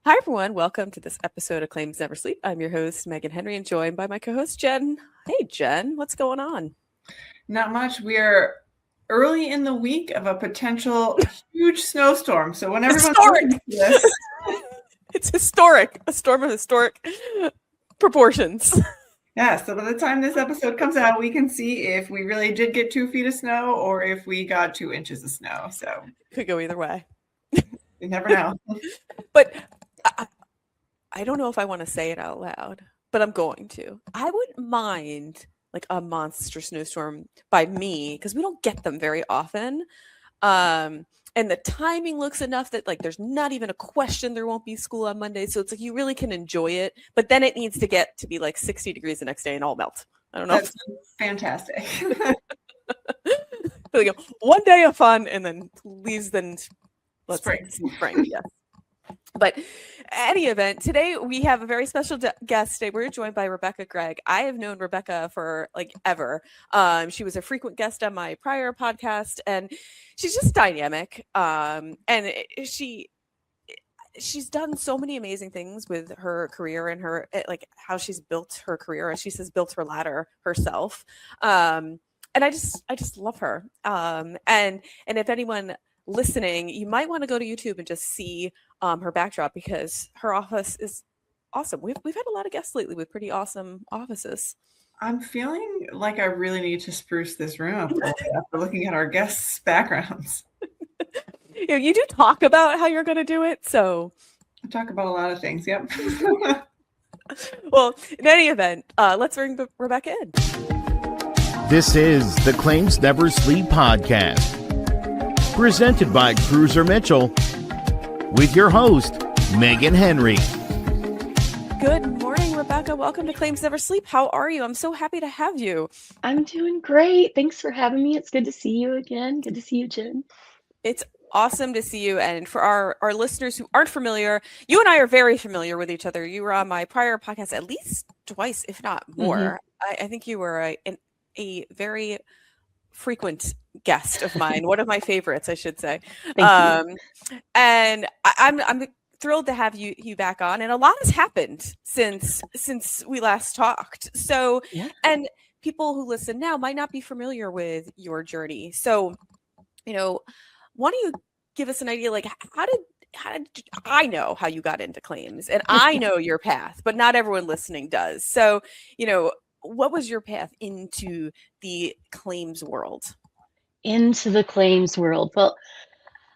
Hi, everyone. Welcome to this episode of Claims Never Sleep. I'm your host, Meghan Henry, and joined by my co-host, Jen. Hey, Jen, what's going on? Not much. We are early in the week of a potential huge snowstorm. So when everyone's listening to this, it's historic, a storm of historic proportions. Yeah, so by the time this episode comes out, we can see if we really did get 2 feet of snow or if we got 2 inches of snow. So could go either way. You never know. But I don't know if I want to say it out loud, but I'm going to. I wouldn't mind like a monster snowstorm by me because we don't get them very often. And the timing looks enough that like there's not even a question there won't be school on Monday. So it's like you really can enjoy it. But then it needs to get to be like 60 degrees the next day and all melt. I don't know. That's fantastic. So, you know, one day of fun and then leaves then spring. Yes. But any event, today we have a very special guest today. We're joined by Rebecca Gregg. I have known Rebecca for like ever. She was a frequent guest on my prior podcast, and she's just dynamic. She's done so many amazing things with her career and her like how she's built her career, as she says, built her ladder herself. And I just love her. And if anyone listening, you might want to go to YouTube and just see her backdrop because her office is awesome. We've had a lot of guests lately with pretty awesome offices. I'm feeling like I really need to spruce this room up after looking at our guests' backgrounds. You do talk about how you're going to do it, so I talk about a lot of things. Yep. Well, in any event, let's bring Rebecca in. This is the Claims Never Sleep podcast, presented by Cruiser Mitchell, with your host, Meghan Henry. Good morning, Rebecca. Welcome to Claims Never Sleep. How are you? I'm so happy to have you. I'm doing great. Thanks for having me. It's good to see you again. Good to see you, Jen. It's awesome to see you. And for our listeners who aren't familiar, you and I are very familiar with each other. You were on my prior podcast at least twice, if not more. Mm-hmm. I think you were a very frequent guest of mine, one of my favorites, I should say. Thank you. And I'm thrilled to have you back on. And a lot has happened since we last talked. So, yeah. And people who listen now might not be familiar with your journey. So, you know, why don't you give us an idea, like how did I know how you got into claims, and I know your path, but not everyone listening does. So, you know, what was your path into the claims world? Into the claims world. Well,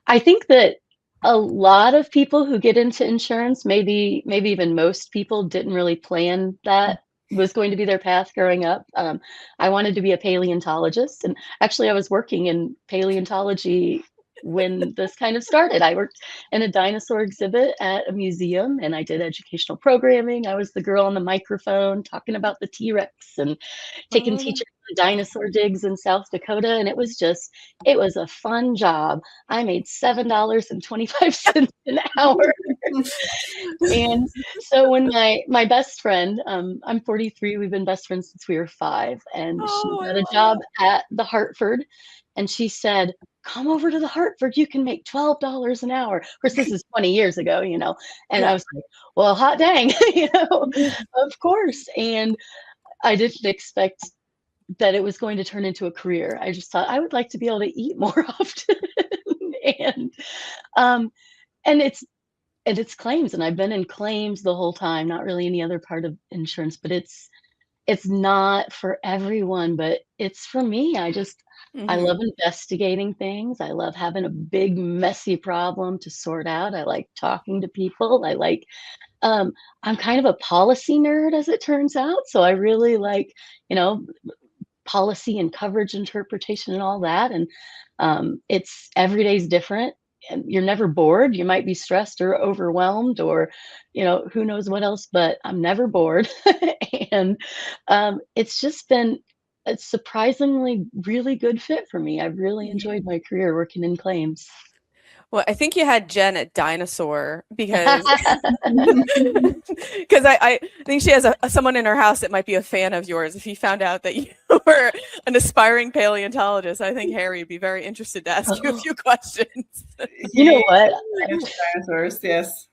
I think that a lot of people who get into insurance, maybe even most people, didn't really plan that was going to be their path growing up. I wanted to be a paleontologist, and actually I was working in paleontology when this kind of started. I worked in a dinosaur exhibit at a museum, and I did educational programming. I was the girl on the microphone talking about the T-Rex and taking teachers to dinosaur digs in South Dakota. And it was a fun job. I made $7.25 an hour. And so when my best friend, I'm 43, we've been best friends since we were 5, and she got a job at the Hartford, and she said, come over to the Hartford, you can make $12 an hour. Of course, this is 20 years ago, you know, and I was like, well, hot dang, you know, of course. And I didn't expect that it was going to turn into a career. I just thought I would like to be able to eat more often. and it's claims, and I've been in claims the whole time, not really any other part of insurance, but it's not for everyone, but it's for me. I love investigating things. I love having a big, messy problem to sort out. I like talking to people. I like, I'm kind of a policy nerd, as it turns out. So I really like, you know, policy and coverage interpretation and all that. And it's every day's different. And you're never bored. You might be stressed or overwhelmed or, you know, who knows what else, but I'm never bored. And it's just been a surprisingly really good fit for me. I've really enjoyed my career working in claims. Well, I think you had Jen at Dinosaur because I think she has someone in her house that might be a fan of yours. If he found out that you were an aspiring paleontologist, I think Harry would be very interested to ask you a few questions. You know what? Dinosaurs, yes.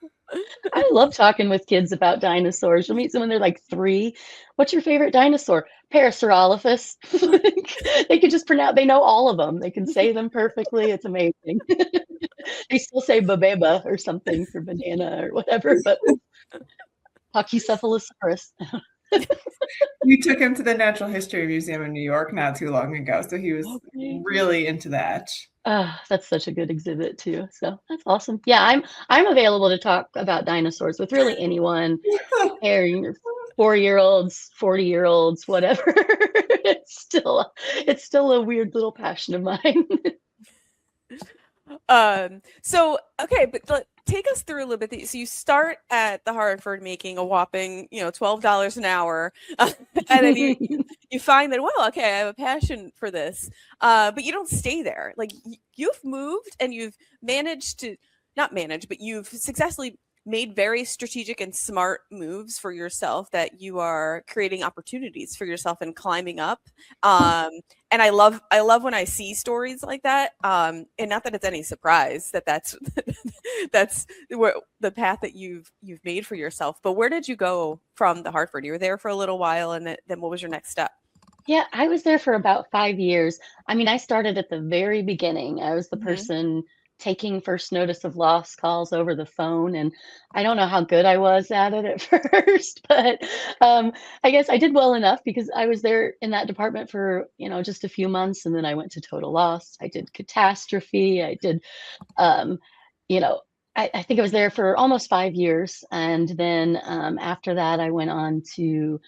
I love talking with kids about dinosaurs. You'll meet someone, they're like 3. What's your favorite dinosaur? Parasaurolophus. They could just pronounce, they know all of them. They can say them perfectly. It's amazing. They still say babeba or something for banana or whatever, but Pachycephalosaurus. We took him to the Natural History Museum in New York not too long ago, so he was really into that. That's such a good exhibit too. So that's awesome. Yeah, I'm available to talk about dinosaurs with really anyone, 4-year-olds, 40-year-olds, whatever. It's still a weird little passion of mine. So okay, but take us through a little bit. So you start at the Hartford making a whopping, $12 an hour, and then you find that, well, okay, I have a passion for this, but you don't stay there. Like you've moved and you've managed to not manage, but you've successfully made very strategic and smart moves for yourself, that you are creating opportunities for yourself and climbing up. And I love when I see stories like that. And not that it's any surprise that that's the path that you've made for yourself. But where did you go from the Hartford? You were there for a little while, and then what was your next step? Yeah, I was there for about 5 years. I mean, I started at the very beginning. I was the person taking first notice of loss calls over the phone, and I don't know how good I was at it at first, but I guess I did well enough because I was there in that department for, just a few months, and then I went to total loss. I did catastrophe. I did, you know, I think I was there for almost 5 years, and then after that, I went on to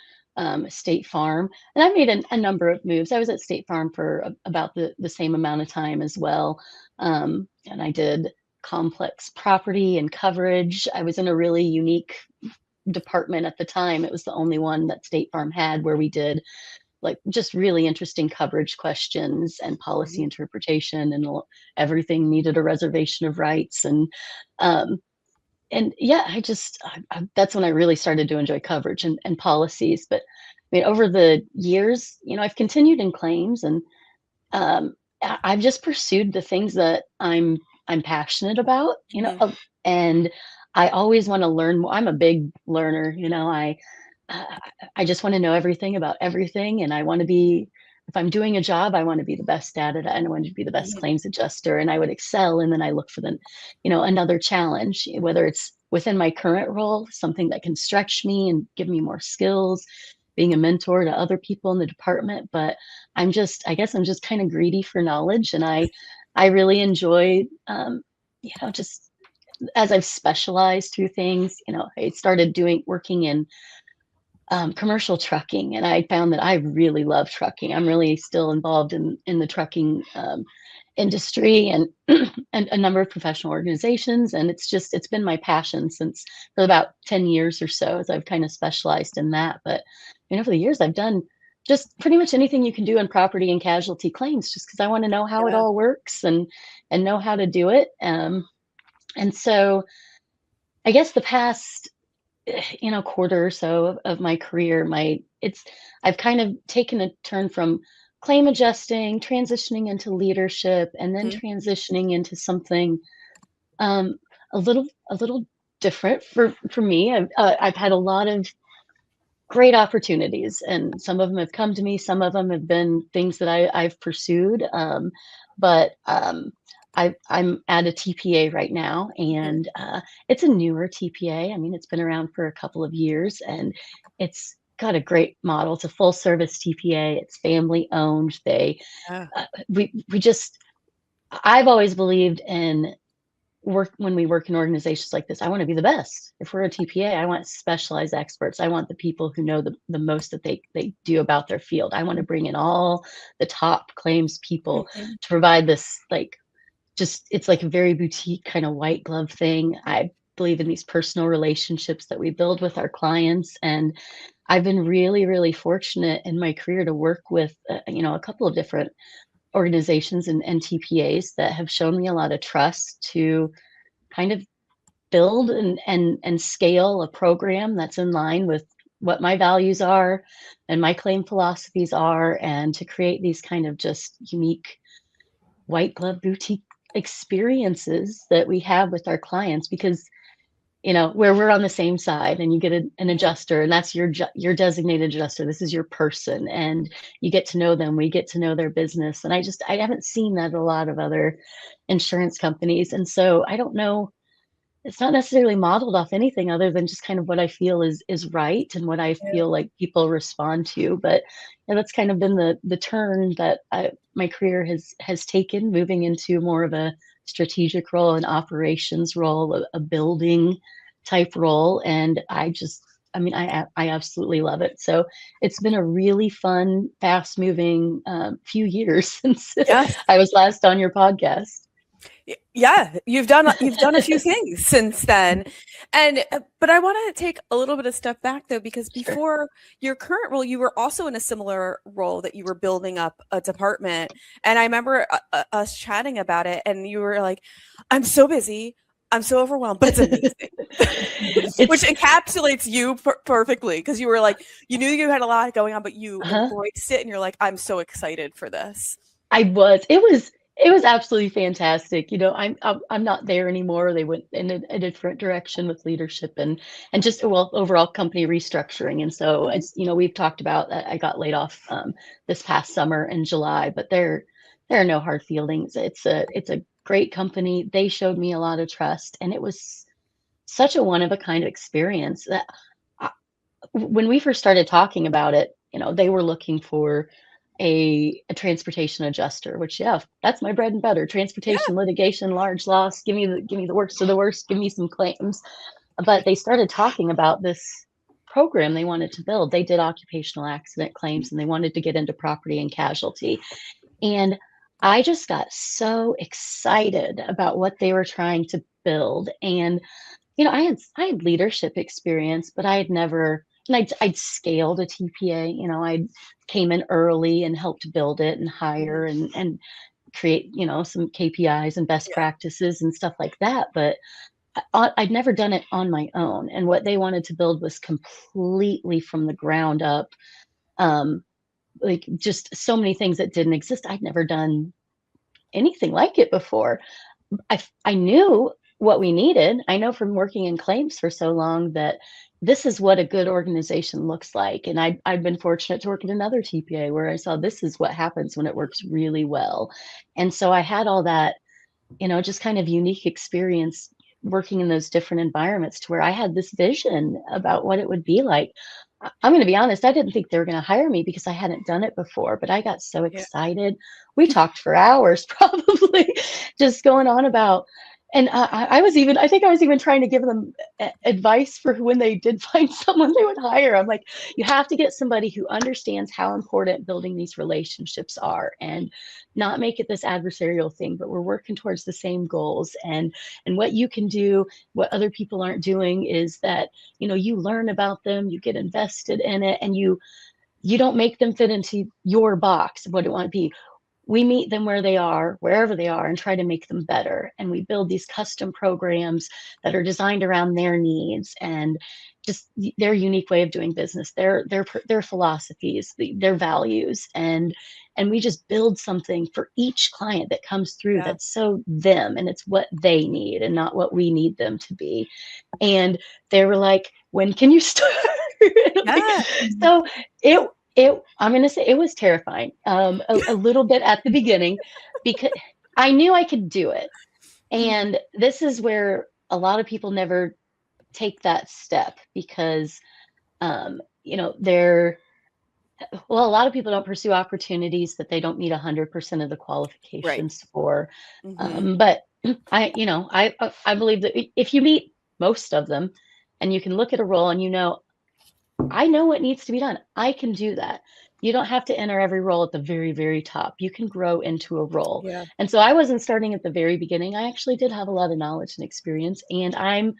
State Farm, and I made a number of moves. I was at State Farm for about the same amount of time as well, and I did complex property and coverage. I was in a really unique department at the time. It was the only one that State Farm had where we did like just really interesting coverage questions and policy interpretation, and everything needed a reservation of rights. And yeah, that's when I really started to enjoy coverage and policies. But I mean, over the years, I've continued in claims, and I've just pursued the things that I'm passionate about, and I always want to learn more. I'm a big learner, I just want to know everything about everything, and I want to be. If I'm doing a job, I want to be the best at it, and I want to be the best claims adjuster, and I would excel. And then I look for another challenge, whether it's within my current role, something that can stretch me and give me more skills, being a mentor to other people in the department. But I guess I'm just kind of greedy for knowledge, and I really enjoy, just as I've specialized through things. I started working in commercial trucking, and I found that I really love trucking. I'm really still involved in the trucking industry and and a number of professional organizations, and it's been my passion since for about 10 years or so, as I've kind of specialized in that. But over the years, I've done just pretty much anything you can do in property and casualty claims, just because I want to know how it all works and know how to do it. And so I guess the past quarter or so of my career, I've kind of taken a turn from claim adjusting, transitioning into leadership, and then transitioning into something a little different for me. I've had a lot of great opportunities, and some of them have come to me. Some of them have been things that I've pursued. But I'm at a TPA right now, and it's a newer TPA. I mean, it's been around for a couple of years, and it's got a great model. It's a full service TPA. It's family owned. I've always believed in when we work in organizations like this. I want to be the best. If we're a TPA, I want specialized experts. I want the people who know the most that they do about their field. I want to bring in all the top claims people to provide this it's like a very boutique kind of white glove thing. I believe in these personal relationships that we build with our clients. And I've been really, really fortunate in my career to work with, a couple of different organizations and TPAs that have shown me a lot of trust to kind of build and scale a program that's in line with what my values are and my claim philosophies are, and to create these kind of just unique white glove boutique experiences that we have with our clients. Because where we're on the same side, and you get an adjuster, and that's your designated adjuster. This is your person, and you get to know them. We get to know their business. And I haven't seen that at a lot of other insurance companies. And so I don't know, it's not necessarily modeled off anything other than just kind of what I feel is right and what I feel like people respond to. But that's kind of been the turn that my career has taken, moving into more of a strategic role, an operations role, a building type role. And I absolutely love it. So it's been a really fun, fast moving few years since I was last on your podcast. Yeah, you've done a few things since then. And but I want to take a little bit of step back though, because before your current role, you were also in a similar role that you were building up a department. And I remember us chatting about it, and you were like, I'm so busy, I'm so overwhelmed, but it's amazing. Which encapsulates you perfectly, because you were like, you knew you had a lot going on, but you embraced it, and you're like, I'm so excited for this. It was absolutely fantastic. I'm not there anymore. They went in a different direction with leadership and just overall company restructuring. And so it's, we've talked about that. I got laid off this past summer in July, but there are no hard feelings. It's a great company. They showed me a lot of trust, and it was such a one of a kind experience that when we first started talking about it, they were looking for a transportation adjuster, which that's my bread and butter. Transportation litigation, large loss. Give me the worst of the worst. Give me some claims. But they started talking about this program they wanted to build. They did occupational accident claims, and they wanted to get into property and casualty. And I just got so excited about what they were trying to build. And I had leadership experience, but I had never. And I'd scaled a TPA, I came in early and helped build it and hire and create, some KPIs and best practices and stuff like that. But I'd never done it on my own. And what they wanted to build was completely from the ground up. Like just so many things that didn't exist. I'd never done anything like it before. I knew what we needed. I know from working in claims for so long that this is what a good organization looks like. And I've been fortunate to work at another TPA where I saw this is what happens when it works really well. And so I had all that, just kind of unique experience working in those different environments to where I had this vision about what it would be like. I'm going to be honest, I didn't think they were going to hire me because I hadn't done it before, but I got so excited. We talked for hours, probably just going on about. And I think I was even trying to give them advice for when they did find someone they would hire. I'm like, you have to get somebody who understands how important building these relationships are, and not make it this adversarial thing, but we're working towards the same goals. And what you can do, what other people aren't doing, is that, you learn about them, you get invested in it, and you don't make them fit into your box of what it want to be. We meet them where they are, wherever they are, and try to make them better. And we build these custom programs that are designed around their needs and just their unique way of doing business, their philosophies, their values. And we just build something for each client that comes through that's so them, and it's what they need and not what we need them to be. And they were like, when can you start? So I'm going to say it was terrifying, a little bit at the beginning, because I knew I could do it. And this is where a lot of people never take that step because, a lot of people don't pursue opportunities that they don't meet 100% of the qualifications for. But I believe that if you meet most of them and you can look at a role and I know what needs to be done, I can do that. You don't have to enter every role at the very, very top. You can grow into a role. And so I wasn't starting at the very beginning. I actually did have a lot of knowledge and experience, and I'm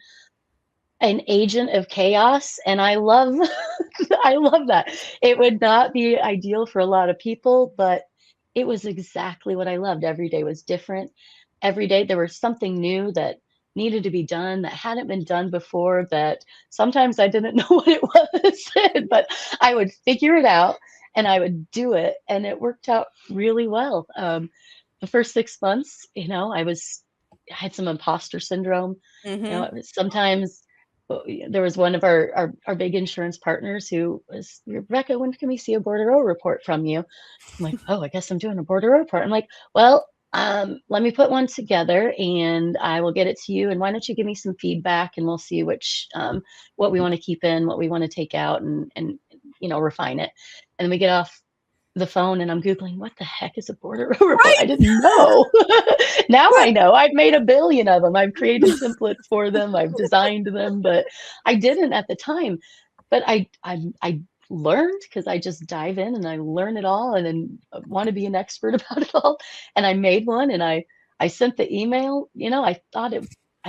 an agent of chaos, and I love I love that. It would not be ideal for a lot of people, but it was exactly what I loved. Every day was different. Every day there was something new that needed to be done that hadn't been done before, that sometimes I didn't know what it was, but I would figure it out and I would do it, and it worked out really well. The first 6 months, I had some imposter syndrome. It was sometimes there was one of our big insurance partners who was, Rebecca, when can we see a bordereau report from you? I'm like, oh, I guess I'm doing a bordereau report. I'm like, well, let me put one together and I will get it to you. And why don't you give me some feedback and we'll see which, what we want to keep in, what we want to take out and, refine it. And then we get off the phone and I'm Googling, what the heck is a bordereau report? Right. I didn't know. Now Right. I know. I've made a billion of them. I've created templates for them. I've designed them, but I didn't at the time. But I learned because I just dive in and I learn it all and then want to be an expert about it all. And I made one and I sent the email. I thought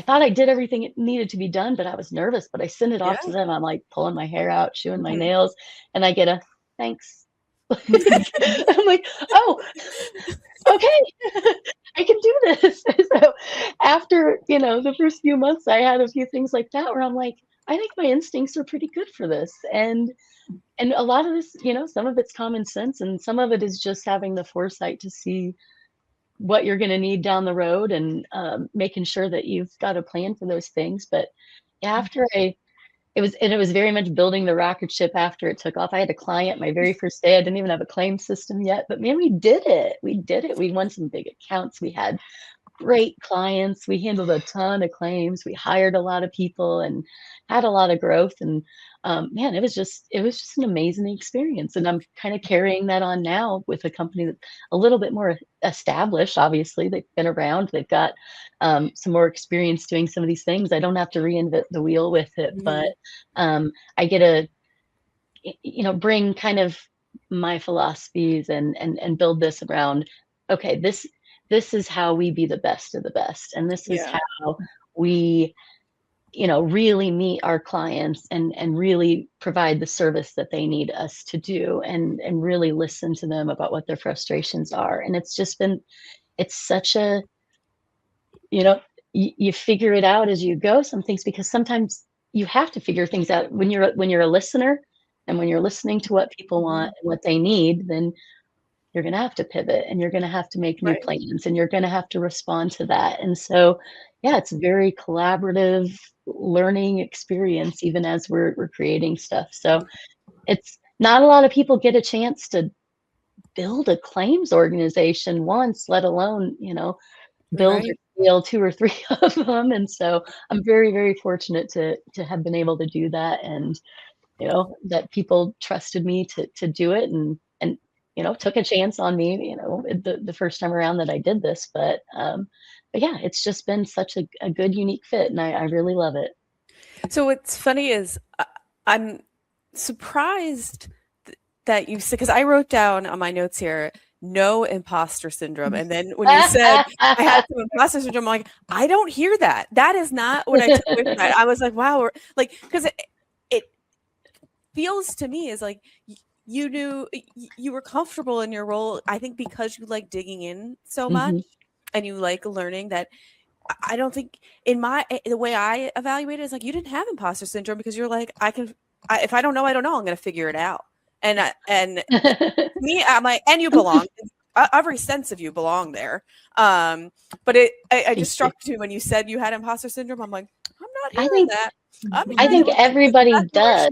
I did everything it needed to be done, but I was nervous. But I sent it off to them. I'm like pulling my hair out, chewing my nails, and I get a thanks. I'm like, oh, okay, I can do this. So after, the first few months, I had a few things like that where I'm like, I think my instincts are pretty good for this. And a lot of this, some of it's common sense and some of it is just having the foresight to see what you're going to need down the road and making sure that you've got a plan for those things. But after it was very much building the rocket ship after it took off. I had a client my very first day. I didn't even have a claim system yet, but man, we did it. We did it. We won some big accounts. We had great clients. We handled a ton of claims. We hired a lot of people and had a lot of growth. And man, it was just an amazing experience. And I'm kind of carrying that on now with a company that's a little bit more established. Obviously, they've been around. They've got some more experience doing some of these things. I don't have to reinvent the wheel with it, but I get to, bring kind of my philosophies and build this around. Okay, this is how we be the best of the best, and this is how we really meet our clients and really provide the service that they need us to do and really listen to them about what their frustrations are. And it's such a, you figure it out as you go, some things, because sometimes you have to figure things out when you're a listener and when you're listening to what people want and what they need, then you're going to have to pivot and you're going to have to make new plans and you're going to have to respond to that. And so, it's a very collaborative learning experience, even as we're creating stuff. So it's not a lot of people get a chance to build a claims organization once, let alone, build or scale 2 or 3 of them. And so I'm very, very fortunate to have been able to do that. And, that people trusted me to do it and took a chance on me, the first time around that I did this. But yeah, it's just been such a good, unique fit, and I really love it. So what's funny is I'm surprised that you said, because I wrote down on my notes here, no imposter syndrome. And then when you said I had some imposter syndrome, I'm like, I don't hear that. That is not what I took away from that. I was like, wow, because it feels to me is like you knew you were comfortable in your role. I think because you like digging in so much and you like learning that. I don't think the way I evaluate it is like you didn't have imposter syndrome because you're like, if I don't know, I don't know. I'm going to figure it out. And me, I'm like, and you belong. Every sense of you belong there. But I just struck me when you said you had imposter syndrome. I'm like, I'm not hearing that. I think everybody does.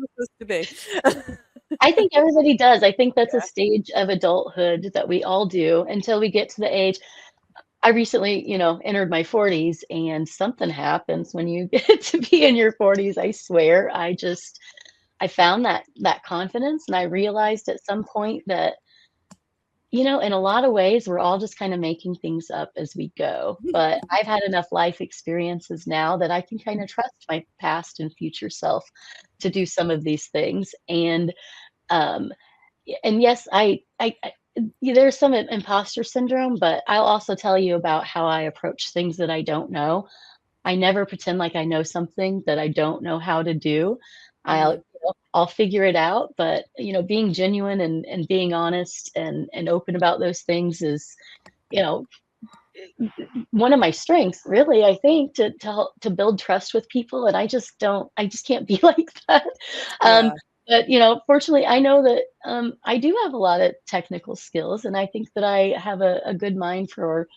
I think everybody does. I think that's a stage of adulthood that we all do until we get to the age. I recently, entered my 40s, and something happens when you get to be in your 40s. I swear, I found that confidence, and I realized at some point that, in a lot of ways, we're all just kind of making things up as we go. But I've had enough life experiences now that I can kind of trust my past and future self to do some of these things. And yes, there's some imposter syndrome, but I'll also tell you about how I approach things that I don't know. I never pretend like I know something that I don't know how to do. I'll figure it out, but being genuine and being honest and open about those things is, one of my strengths, really, I think, to build trust with people. And I just can't be like that. But, fortunately, I know that I do have a lot of technical skills, and I think that I have a good mind for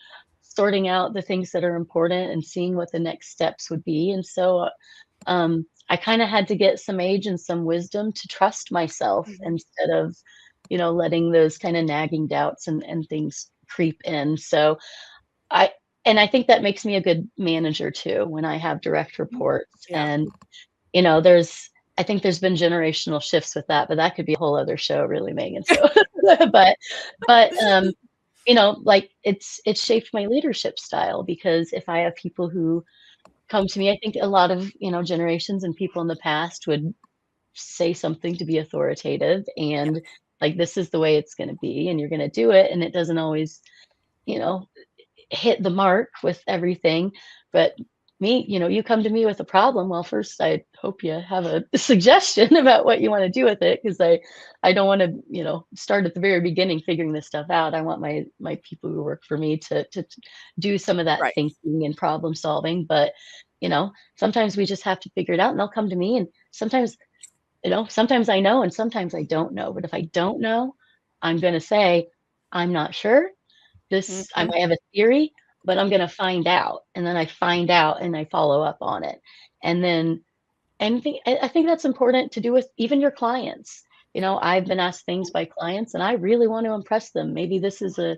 sorting out the things that are important and seeing what the next steps would be. And so I kind of had to get some age and some wisdom to trust myself instead of, letting those kind of nagging doubts and things creep in. So I and I think that makes me a good manager too when I have direct reports. Yeah. And, I think there's been generational shifts with that, but that could be a whole other show, really, Megan. So, but but like it's shaped my leadership style because if I have people who come to me, I think a lot of generations and people in the past would say something to be authoritative and like this is the way it's going to be and you're going to do it, and it doesn't always you know hit the mark with everything. But me, you come to me with a problem. Well, first, I hope you have a suggestion about what you want to do with it, because I don't want to, start at the very beginning figuring this stuff out. I want my people who work for me to do some of that Right. thinking and problem solving. But, sometimes we just have to figure it out, and they'll come to me. And sometimes I know and sometimes I don't know. But if I don't know, I'm going to say, I'm not sure. I might have a theory, but I'm gonna find out, and then I find out and I follow up on it. And then I think that's important to do with even your clients. I've been asked things by clients and I really want to impress them. Maybe this is a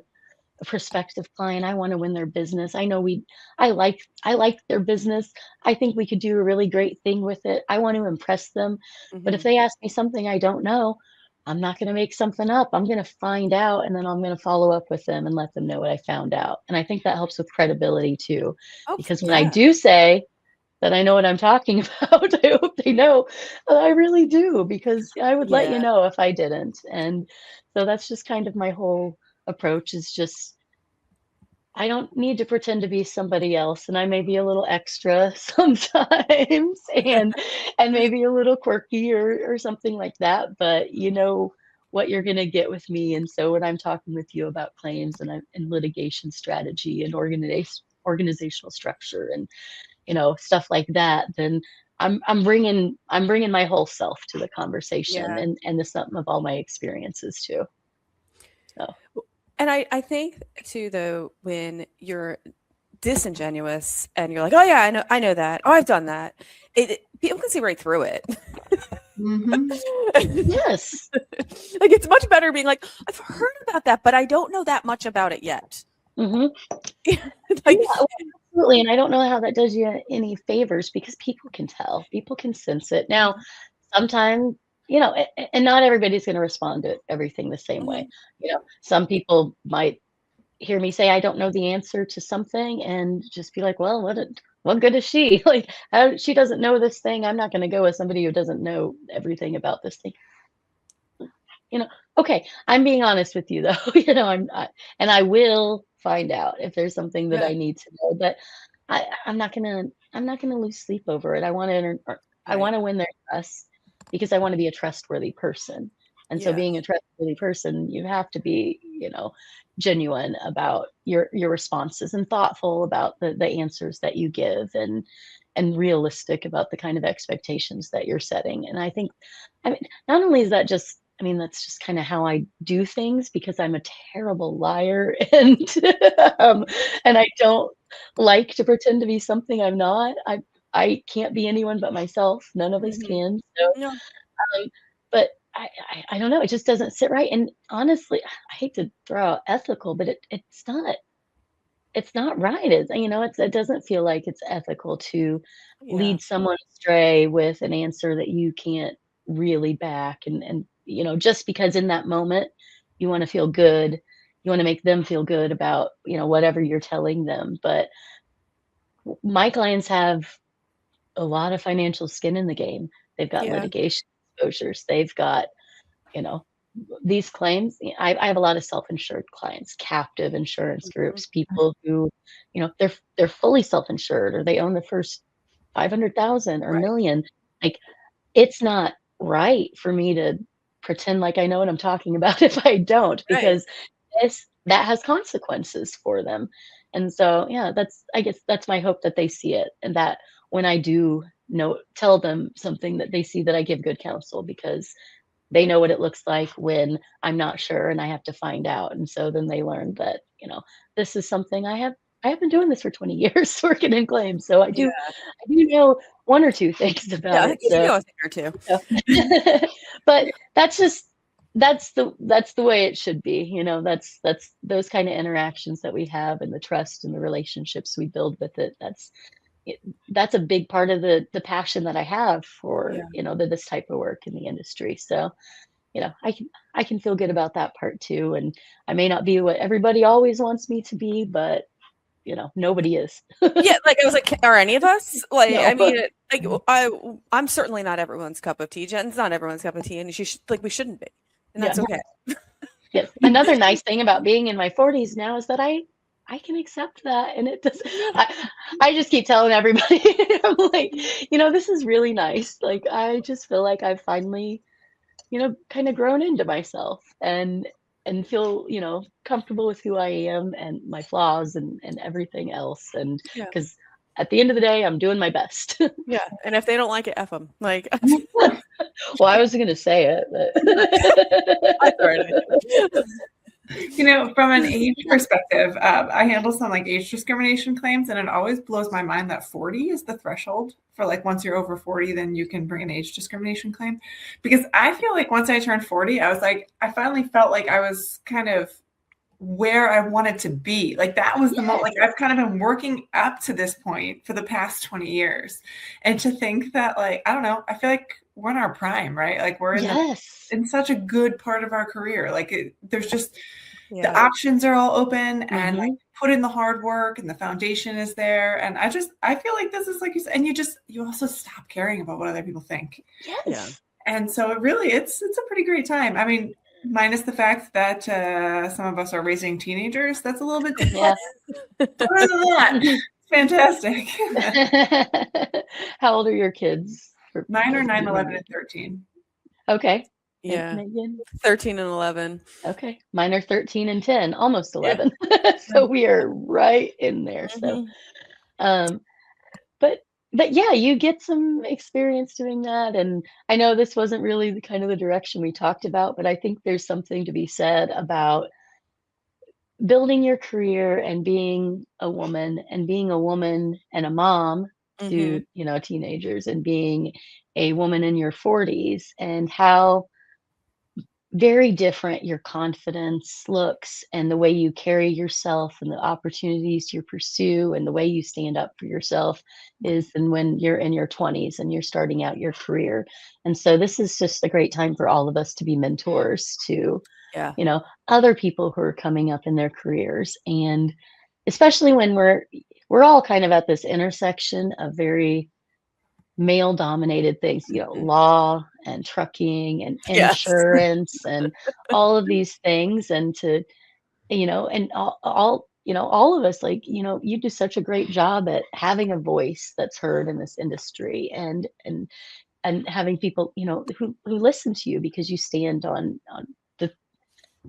prospective client. I want to win their business. I like their business. I think we could do a really great thing with it. I want to impress them. But if they ask me something I don't know, I'm not going to make something up. I'm going to find out and then I'm going to follow up with them and let them know what I found out. And I think that helps with credibility too. Oh, Because when I yeah. do say that I know what I'm talking about, I hope they know that I really do, because I would let you Yeah. know if I didn't. And so that's just kind of my whole approach, is just I don't need to pretend to be somebody else, and I may be a little extra sometimes and maybe a little quirky or something like that, but you know what you're gonna get with me. And so when I'm talking with you about claims and litigation strategy and organizational structure and stuff like that, then I'm bringing my whole self to the conversation Yeah. and the sum of all my experiences too. So And I think too, though, when you're disingenuous and you're like, oh yeah, I know that. Oh, I've done that. People can see right through it. yes. Like it's much better being like, I've heard about that, but I don't know that much about it yet. Mm-hmm. Like, Yeah, absolutely. And I don't know how that does you any favors, because people can tell, people can sense it. Now, sometimes, and not everybody's going to respond to everything the same way. Some people might hear me say I don't know the answer to something and just be like, well, what good is she? Like, she doesn't know this thing. I'm not going to go with somebody who doesn't know everything about this thing. Okay, I'm being honest with you though. And I will find out if there's something that yeah, I need to know. But I'm not gonna lose sleep over it. I right. want to win their trust because I want to be a trustworthy person. And so Yeah. being a trustworthy person, you have to be, genuine about your responses and thoughtful about the answers that you give, and realistic about the kind of expectations that you're setting. And I mean, not only is that just that's just kind of how I do things, because I'm a terrible liar um, and I don't like to pretend to be something I'm not. I can't be anyone but myself. None of us Mhm. can. So, No. but I don't know. It just doesn't sit right. And honestly, I hate to throw out ethical, but it's not right. It doesn't feel like it's ethical to Yeah. lead someone astray with an answer that you can't really back, and just because in that moment you want to feel good, you want to make them feel good about whatever you're telling them. But my clients have a lot of financial skin in the game. They've got Yeah. litigation exposures. They've got you know these claims. I have a lot of self-insured clients, captive insurance Mhm. groups, people who they're fully self-insured, or they own the first 500,000 or Right. million. Like, it's not right for me to pretend like I know what I'm talking about if I don't, Right. because that has consequences for them. And so, yeah, I guess that's my hope, that they see it, and that when I do tell them something, that they see that I give good counsel, because they know what it looks like when I'm not sure and I have to find out. And so then they learn that, this is something I have I have been doing this for 20 years working in claims, so I do know one or two things about I it. think you So, know a thing or two. but that's the way it should be. That's those kind of interactions that we have, and the trust and the relationships we build with it. That's a big part of the passion that I have for, this type of work in the industry. So, I can feel good about that part too. And I may not be what everybody always wants me to be, but nobody is. Yeah, like I was like, are any of us? Like, No. I mean, like I'm certainly not everyone's cup of tea. Jen's not everyone's cup of tea, and we shouldn't be, and that's okay. Yes. Another nice thing about being in my 40s now is that I can accept that, and it does. I just keep telling everybody, I'm like, this is really nice. Like, I just feel like I've finally, kind of grown into myself and feel, comfortable with who I am and my flaws and everything else. And because at the end of the day, I'm doing my best. Yeah. And if they don't like it, F them. Like, well, I was going to say it, but From an age perspective, I handle some like age discrimination claims, and it always blows my mind that 40 is the threshold for like once you're over 40, then you can bring an age discrimination claim. Because I feel like once I turned 40, I finally felt like I was kind of where I wanted to be. Like that was the moment, like I've kind of been working up to this point for the past 20 years. And to think that like, I don't know, I feel like we're in our prime, right? Like we're in such a good part of our career. Like there's just, the options are all open and like put in the hard work and the foundation is there. And I feel like this is like you said, and you also stop caring about what other people think. Yes. Yeah. And so it's a pretty great time. I mean, minus the fact that some of us are raising teenagers. That's a little bit different. Other than that, it's fantastic. How old are your kids? Mine are 9, 11, and 13. Okay. Yeah. And 13 and 11. Okay. Mine are 13 and 10, almost 11. So we are right in there. So, but yeah, you get some experience doing that. And I know this wasn't really the kind of the direction we talked about, but I think there's something to be said about building your career and being a woman and a mom to, teenagers, and being a woman in your 40s, and how very different your confidence looks, and the way you carry yourself, and the opportunities you pursue, and the way you stand up for yourself is than when you're in your 20s and you're starting out your career. And so this is just a great time for all of us to be mentors to other people who are coming up in their careers. And especially when we're all kind of at this intersection of very male dominated things, law and trucking and insurance and all of these things. And to, and all of us, like, you do such a great job at having a voice that's heard in this industry, and having people, who listen to you because you stand on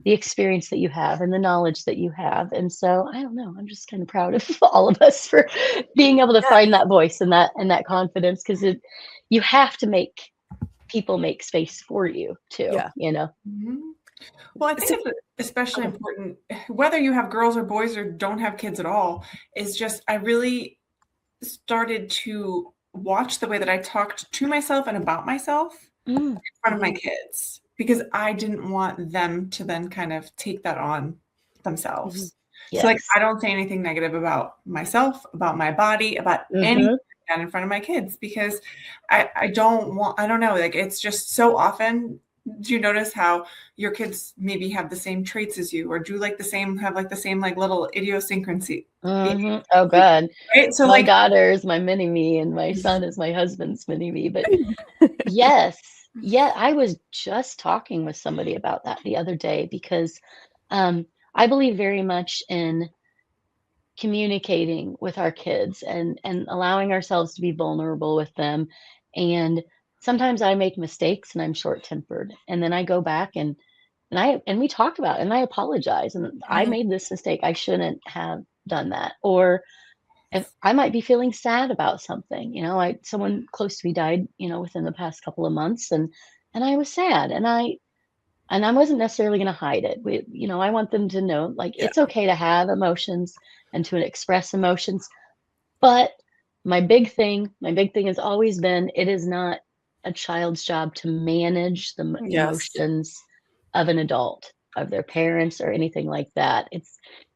the experience that you have and the knowledge that you have. And so I don't know, I'm just kind of proud of all of us for being able to find that voice and that confidence, because you have to make people make space for you too. Well, I think it's especially important, whether you have girls or boys or don't have kids at all, is just I really started to watch the way that I talked to myself and about myself in front of my kids, because I didn't want them to then kind of take that on themselves. So like, I don't say anything negative about myself, about my body, about anything in front of my kids, because I don't know, like it's just so often, do you notice how your kids maybe have the same traits as you, or do have the same like little idiosyncrasy? Oh God. Right. So my daughter is my mini me and my son is my husband's mini me. But yes. Yeah, I was just talking with somebody about that the other day, because I believe very much in communicating with our kids and allowing ourselves to be vulnerable with them. And sometimes I make mistakes and I'm short-tempered, and then I go back and we talk about it, and I apologize, and I made this mistake. I shouldn't have done that. Or if I might be feeling sad about something, someone close to me died, within the past couple of months, and I was sad, and I and I wasn't necessarily going to hide it. I want them to know, like, Yeah. it's okay to have emotions and to express emotions. But my big thing has always been, it is not a child's job to manage the Yes. emotions of an adult, of their parents or anything like that.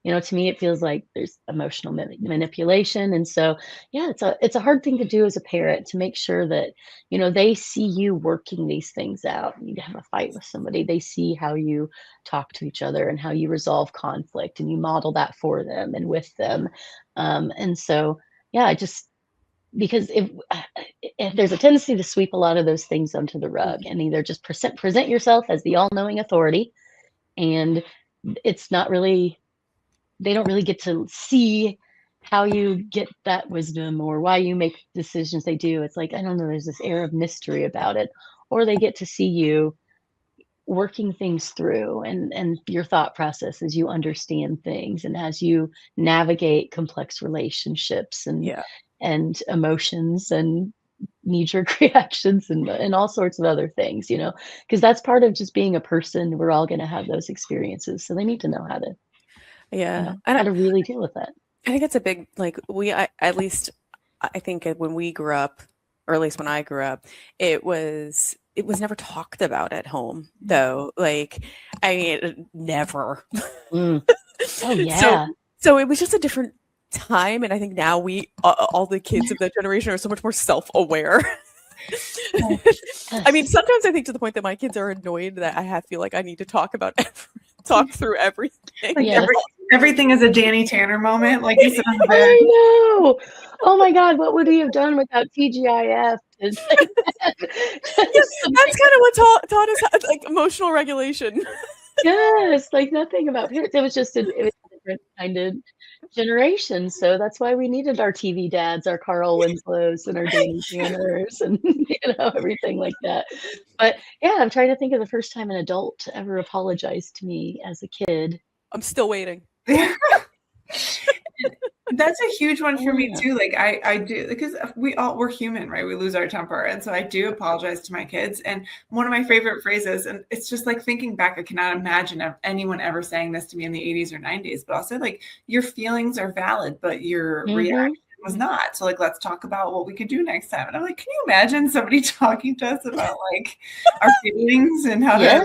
To me, it feels like there's emotional manipulation. And so, yeah, it's a hard thing to do as a parent, to make sure that, they see you working these things out. You have a fight with somebody, they see how you talk to each other and how you resolve conflict, and you model that for them and with them. And so, yeah, because if there's a tendency to sweep a lot of those things under the rug, Mhm. and either just present yourself as the all-knowing authority, and it's not really they don't really get to see how you get that wisdom or why you make decisions they do. It's like, I don't know, there's this air of mystery about it. Or they get to see you working things through, and your thought process as you understand things and as you navigate complex relationships and Yeah. emotions and knee-jerk reactions and all sorts of other things, because that's part of just being a person. We're all going to have those experiences, so they need to know how to Yeah. And how to really deal with that. I think it's a big, like, at least I think when we grew up, or at least when I grew up, it was never talked about at home, though. Like, I mean, never. Mm. Oh So yeah. so it was just a different time, and I think now all the kids of that generation are so much more self-aware. I mean, Yes. sometimes I think to the point that my kids are annoyed that feel like I need to talk through everything. Like Yes. everything is a Danny Tanner moment. Like you sit on the bed. I know. Oh my God, what would we have done without TGIF? It's like Yeah, that's kind of what taught us like emotional regulation. yes, like nothing about parents. It was a different kind of generation. So that's why we needed our TV dads, our Carl Winslows and our Danny Tanners and everything like that. But yeah, I'm trying to think of the first time an adult ever apologized to me as a kid. I'm still waiting. That's a huge one for me Yeah. too. Like I do, because we're human, right? We lose our temper. And so I do apologize to my kids. And one of my favorite phrases, and it's just like thinking back, I cannot imagine anyone ever saying this to me in the 80s or 90s, but I'll say, like, your feelings are valid, but your reaction was not. So, like, let's talk about what we could do next time. And I'm like, can you imagine somebody talking to us about like our feelings and how to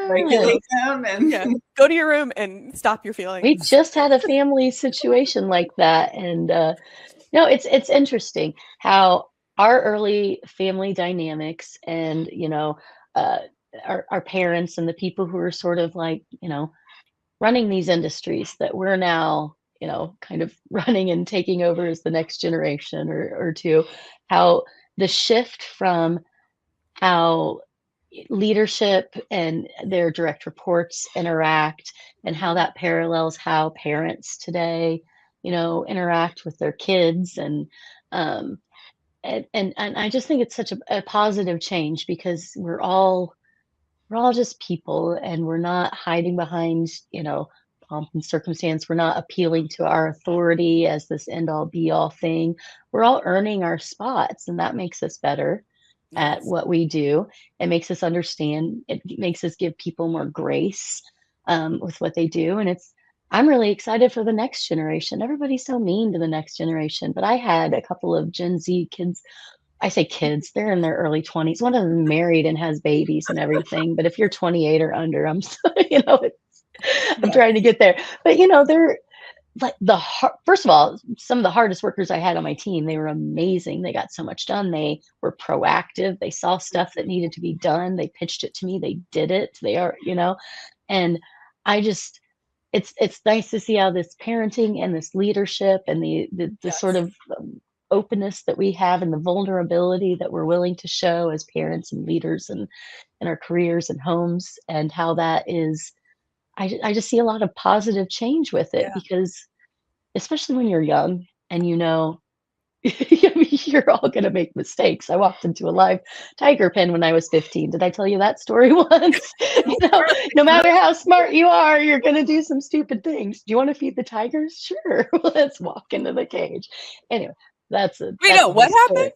regulate them? And Yeah, go to your room and stop your We feelings. just had a family situation like that, and no, it's interesting how our early family dynamics and uh, our parents and the people who are sort of like running these industries that we're now kind of running and taking over as the next generation or two, how the shift from how leadership and their direct reports interact, and how that parallels how parents today interact with their kids. And I just think it's such a positive change, because we're all just people, and we're not hiding behind pomp and circumstance. We're not appealing to our authority as this end all be all thing. We're all earning our spots, and that makes us better at Yes. what we do. It makes us understand. It makes us give people more grace with what they do. And I'm really excited for the next generation. Everybody's so mean to the next generation, but I had a couple of Gen Z kids. I say kids, they're in their early 20s. One of them married and has babies and everything. But if you're 28 or under, I'm trying to get there. But they're like first of all, some of the hardest workers I had on my team. They were amazing. They got so much done. They were proactive. They saw stuff that needed to be done. They pitched it to me. They did it. They are, and I just, it's nice to see how this parenting and this leadership and the sort Yes. of openness that we have, and the vulnerability that we're willing to show as parents and leaders and in our careers and homes, and how that is, I just see a lot of positive change with it, Yeah. because especially when you're young and you're all going to make mistakes. I walked into a live tiger pen when I was 15. Did I tell you that story once? No matter how smart you are, you're going to do some stupid things. Do you want to feed the tigers? Sure. Let's walk into the cage. Anyway, We know what happened.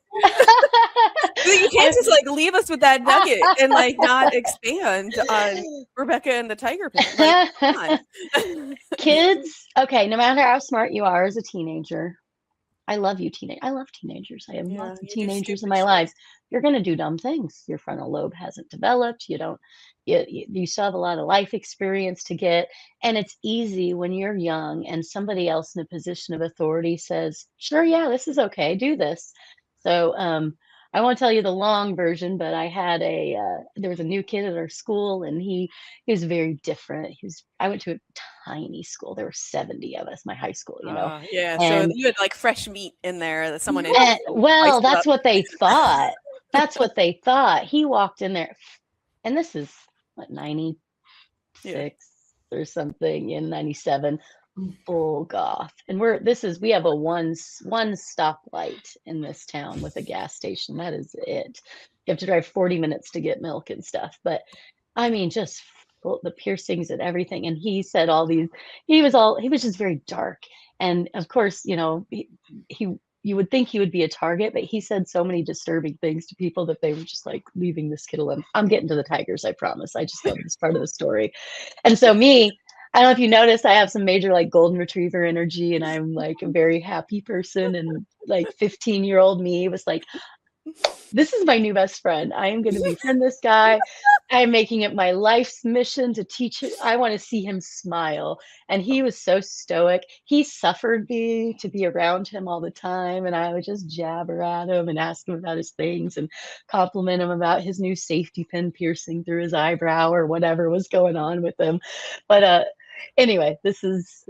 You can't just like leave us with that nugget and like not expand on Rebecca and the tiger pin. Like, come on. Kids, okay, no matter how smart you are as a teenager, I love you, I love teenagers. I have lots of teenagers in my lives. You're going to do dumb things. Your frontal lobe hasn't developed. You still have a lot of life experience to get. And it's easy when you're young and somebody else in a position of authority says, sure, yeah, this is okay, do this. So I won't tell you the long version, but I had there was a new kid at our school, and he was very different. I went to a tiny school. There were 70 of us, my high school, Yeah. And, so you had like fresh meat in there that someone well, that's what they thought. That's what they thought. He walked in there, and this is what, 96 or something, in 97, full goth. And we have a one stoplight in this town with a gas station. That is it. You have to drive 40 minutes to get milk and stuff. But I mean, just the piercings and everything. And he said he was just very dark. And of course, you would think he would be a target, but he said so many disturbing things to people that they were just like, leaving this kid alone. I'm getting to the tigers, I promise. I just love this part of the story. And so I don't know if you noticed, I have some major like golden retriever energy, and I'm like a very happy person. And like 15-year-old me was like, this is my new best friend. I am going to befriend this guy. I'm making it my life's mission to teach him. I want to see him smile. And he was so stoic. He suffered me to be around him all the time. And I would just jabber at him and ask him about his things and compliment him about his new safety pin piercing through his eyebrow or whatever was going on with him. But anyway, this is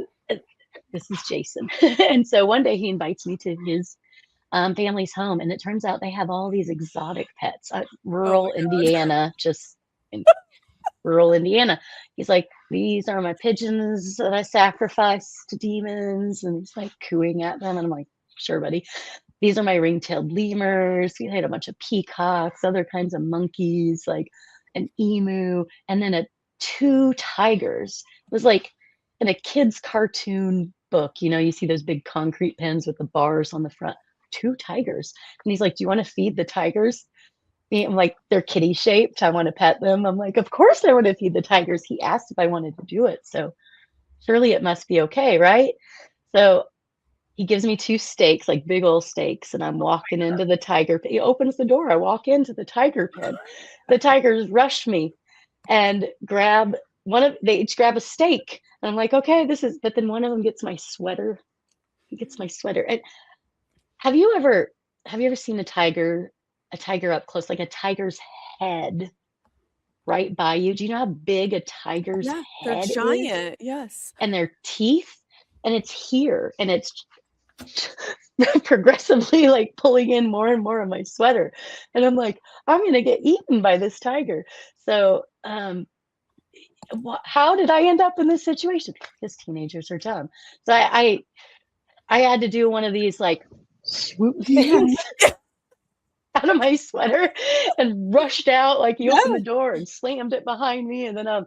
Jason. And so one day he invites me to his family's home, and it turns out they have all these exotic pets. Rural Indiana, just in rural Indiana. He's like, these are my pigeons that I sacrificed to demons, and he's like cooing at them, and I'm like, sure, buddy. These are my ring-tailed lemurs. He had a bunch of peacocks, other kinds of monkeys, like an emu, and then 2 tigers. It was like in a kid's cartoon book. You see those big concrete pens with the bars on the front. 2 tigers. And he's like, do you want to feed the tigers? I'm like, they're kitty shaped. I want to pet them. I'm like, of course I want to feed the tigers. He asked if I wanted to do it. So surely it must be okay, right? So he gives me 2 steaks, like big old steaks. And I'm walking into the tiger. He opens the door. I walk into the tiger pen. The tigers rush me and they each grab a steak. And I'm like, okay, but then one of them gets my sweater. He gets my sweater. And have you ever seen a tiger up close, like a tiger's head right by you? Do you know how big a tiger's head they're giant, is? Yes. And their teeth, and it's here, and it's progressively like pulling in more and more of my sweater. And I'm like, I'm going to get eaten by this tiger. So how did I end up in this situation? Because teenagers are dumb. So I had to do one of these like swoop things out of my sweater and rushed out. Like he opened the door and slammed it behind me, and then I'm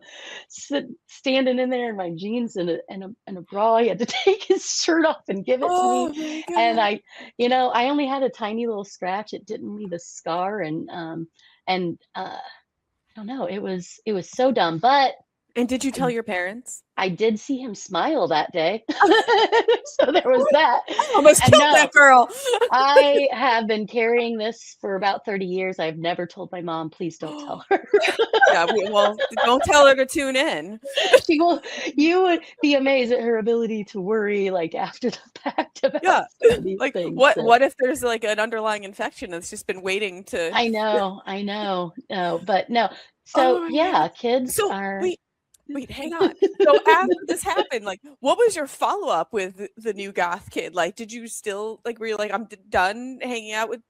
standing in there in my jeans and a bra. He had to take his shirt off and give it to me. And I only had a tiny little scratch. It didn't leave a scar, and I don't know. It was so dumb. And did you tell your parents? I did see him smile that day. So there was that. I almost killed that girl. I have been carrying this for about 30 years. I've never told my mom. Please don't tell her. Yeah, well, don't tell her to tune in. You would be amazed at her ability to worry like after the fact about these like things. What if there's like an underlying infection that's just been waiting to I know. No, but no. So kids are Wait, hang on. So after this happened, like, what was your follow-up with the new goth kid? Like, did you still were you like, I'm done hanging out with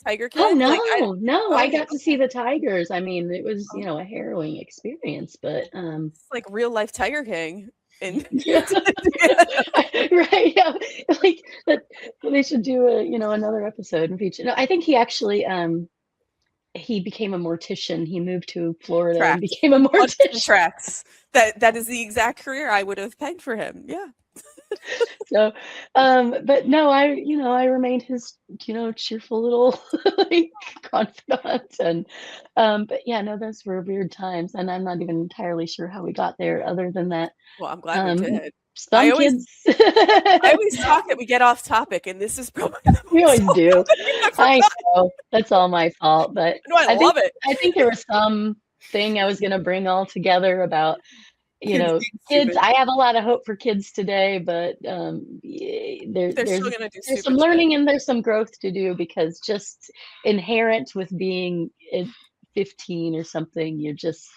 tiger kids? Oh no, like, I got to see the tigers. I mean, it was a harrowing experience, but it's like real life Tiger King. And right, yeah. Like they should do another episode and feature. No, I think he actually he became a mortician. He moved to Florida and became a mortician. Tracks. That is the exact career I would have pegged for him. Yeah. So, but no, I remained his, cheerful little like confidant. And, but yeah, no, those were weird times. And I'm not even entirely sure how we got there other than that. Well, I'm glad we did. Some kids, I always talk that we get off topic, and this is probably the we always most do. I I forgot. know that's all my fault, but No, I love it. I think there was some thing I was going to bring all together about, Kids being kids. stupid. I have a lot of hope for kids today, but They're still gonna do there's stupid some shit. learning and there's some growth to do, because just inherent with being 15 or something, you're just,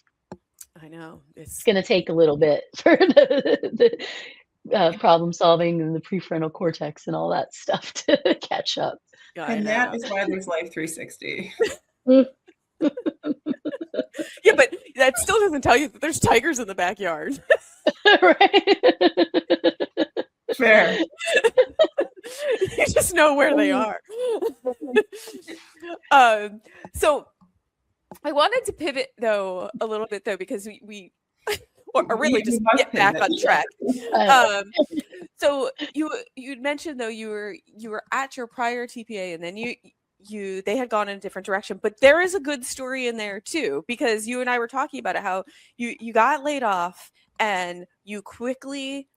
I know. it's going to take a little bit for the problem solving and the prefrontal cortex and all that stuff to catch up. I And know. that is why there's Life 360. Yeah, but that still doesn't tell you that there's tigers in the backyard. Right. Fair. You just know where they are. So I wanted to pivot though a little bit though, because we or really just get back on track. So you'd mentioned though you were at your prior TPA, and then they had gone in a different direction, but there is a good story in there too, because you and I were talking about it, how you got laid off and you quickly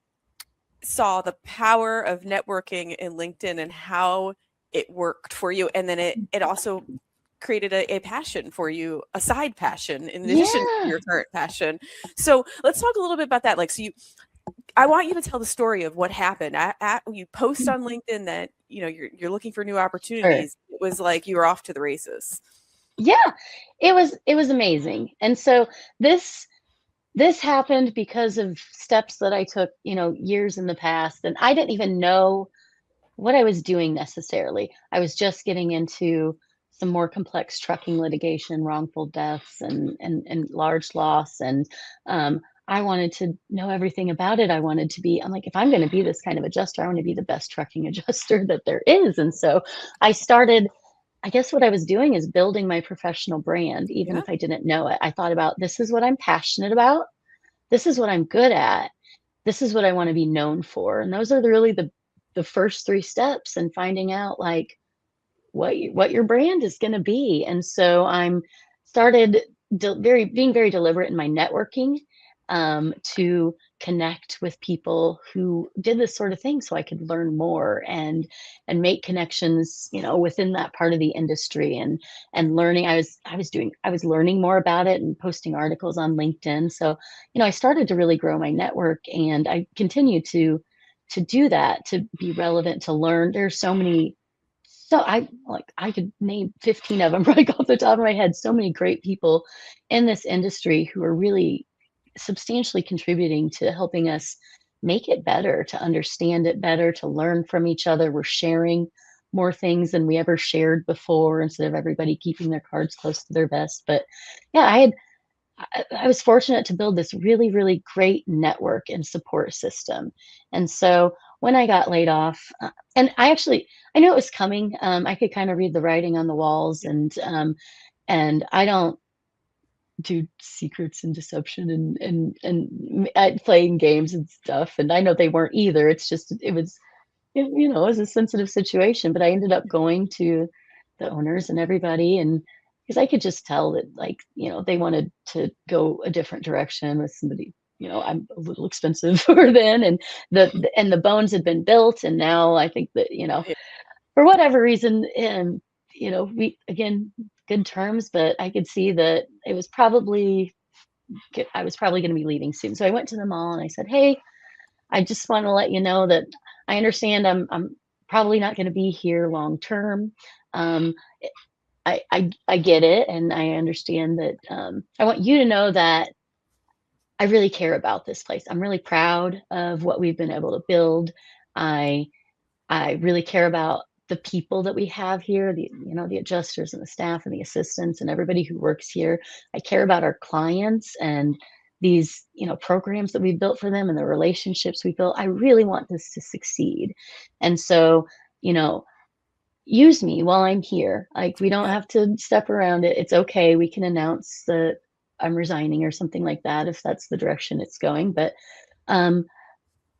saw the power of networking in LinkedIn and how it worked for you, and then it also created a passion for you, a side passion in addition to your current passion. So let's talk a little bit about that. Like, so I want you to tell the story of what happened. You post on LinkedIn that you're looking for new opportunities. Sure. It was like you were off to the races. Yeah, it was amazing. And so this happened because of steps that I took, years in the past, and I didn't even know what I was doing necessarily. I was just getting into some more complex trucking litigation, wrongful deaths, and large loss, and I wanted to know everything about it. I'm like, if I'm going to be this kind of adjuster, I want to be the best trucking adjuster that there is. And so I started, I guess what I was doing is building my professional brand, even if I didn't know it. I thought about, this is what I'm passionate about. This is what I'm good at. This is what I want to be known for. And those are really the first 3 steps in finding out like what your brand is going to be. And so I'm started being very deliberate in my networking, to connect with people who did this sort of thing, so I could learn more and make connections, within that part of the industry, and learning. I was learning more about it and posting articles on LinkedIn. So, I started to really grow my network, and I continue to do that, to be relevant, to learn. There's so many. So I could name 15 of them right off the top of my head. So many great people in this industry who are really substantially contributing to helping us make it better, to understand it better, to learn from each other. We're sharing more things than we ever shared before, instead of everybody keeping their cards close to their vest. But yeah, I was fortunate to build this really, really great network and support system. And so when I got laid off, and I knew it was coming. I could kind of read the writing on the walls, and I don't do secrets and deception and playing games and stuff. And I know they weren't either. It's just, it was a sensitive situation, but I ended up going to the owners and everybody, and because I could just tell that, like, they wanted to go a different direction with somebody. I'm a little expensive for then, and the bones had been built, and now I think that, for whatever reason, we, again, good terms, but I could see that I was probably going to be leaving soon. So I went to them all and I said, hey, I just want to let you know that I understand I'm probably not going to be here long term. I get it, and I understand that. I want you to know that I really care about this place. I'm really proud of what we've been able to build. I really care about the people that we have here, the adjusters and the staff and the assistants and everybody who works here. I care about our clients and these, programs that we've built for them and the relationships we built. I really want this to succeed. And so, use me while I'm here. Like, we don't have to step around it. It's okay. We can announce that I'm resigning or something like that if that's the direction it's going. But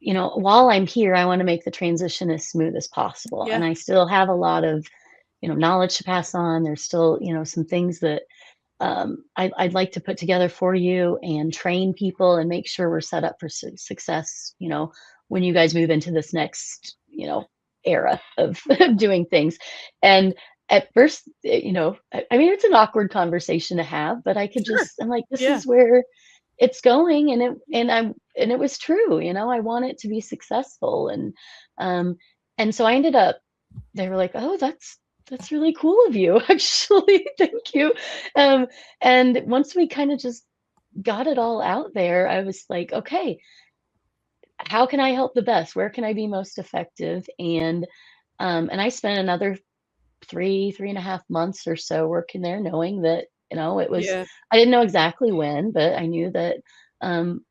while I'm here, I want to make the transition as smooth as possible. Yeah. And I still have a lot of, knowledge to pass on. There's still, some things that I'd like to put together for you and train people and make sure we're set up for success, when you guys move into this next, era of, of doing things. And at first, I mean, it's an awkward conversation to have, but Sure. I'm like, this Yeah. is where it's going. And it was true, I want it to be successful. Um, and so I ended up, they were like, oh, that's really cool of you, actually. Thank you. Um, and once we kind of just got it all out there, I was like, okay, how can I help the best? Where can I be most effective? And I spent another 3.5 months or so working there, knowing that, it was, Yeah. I didn't know exactly when, but I knew that um,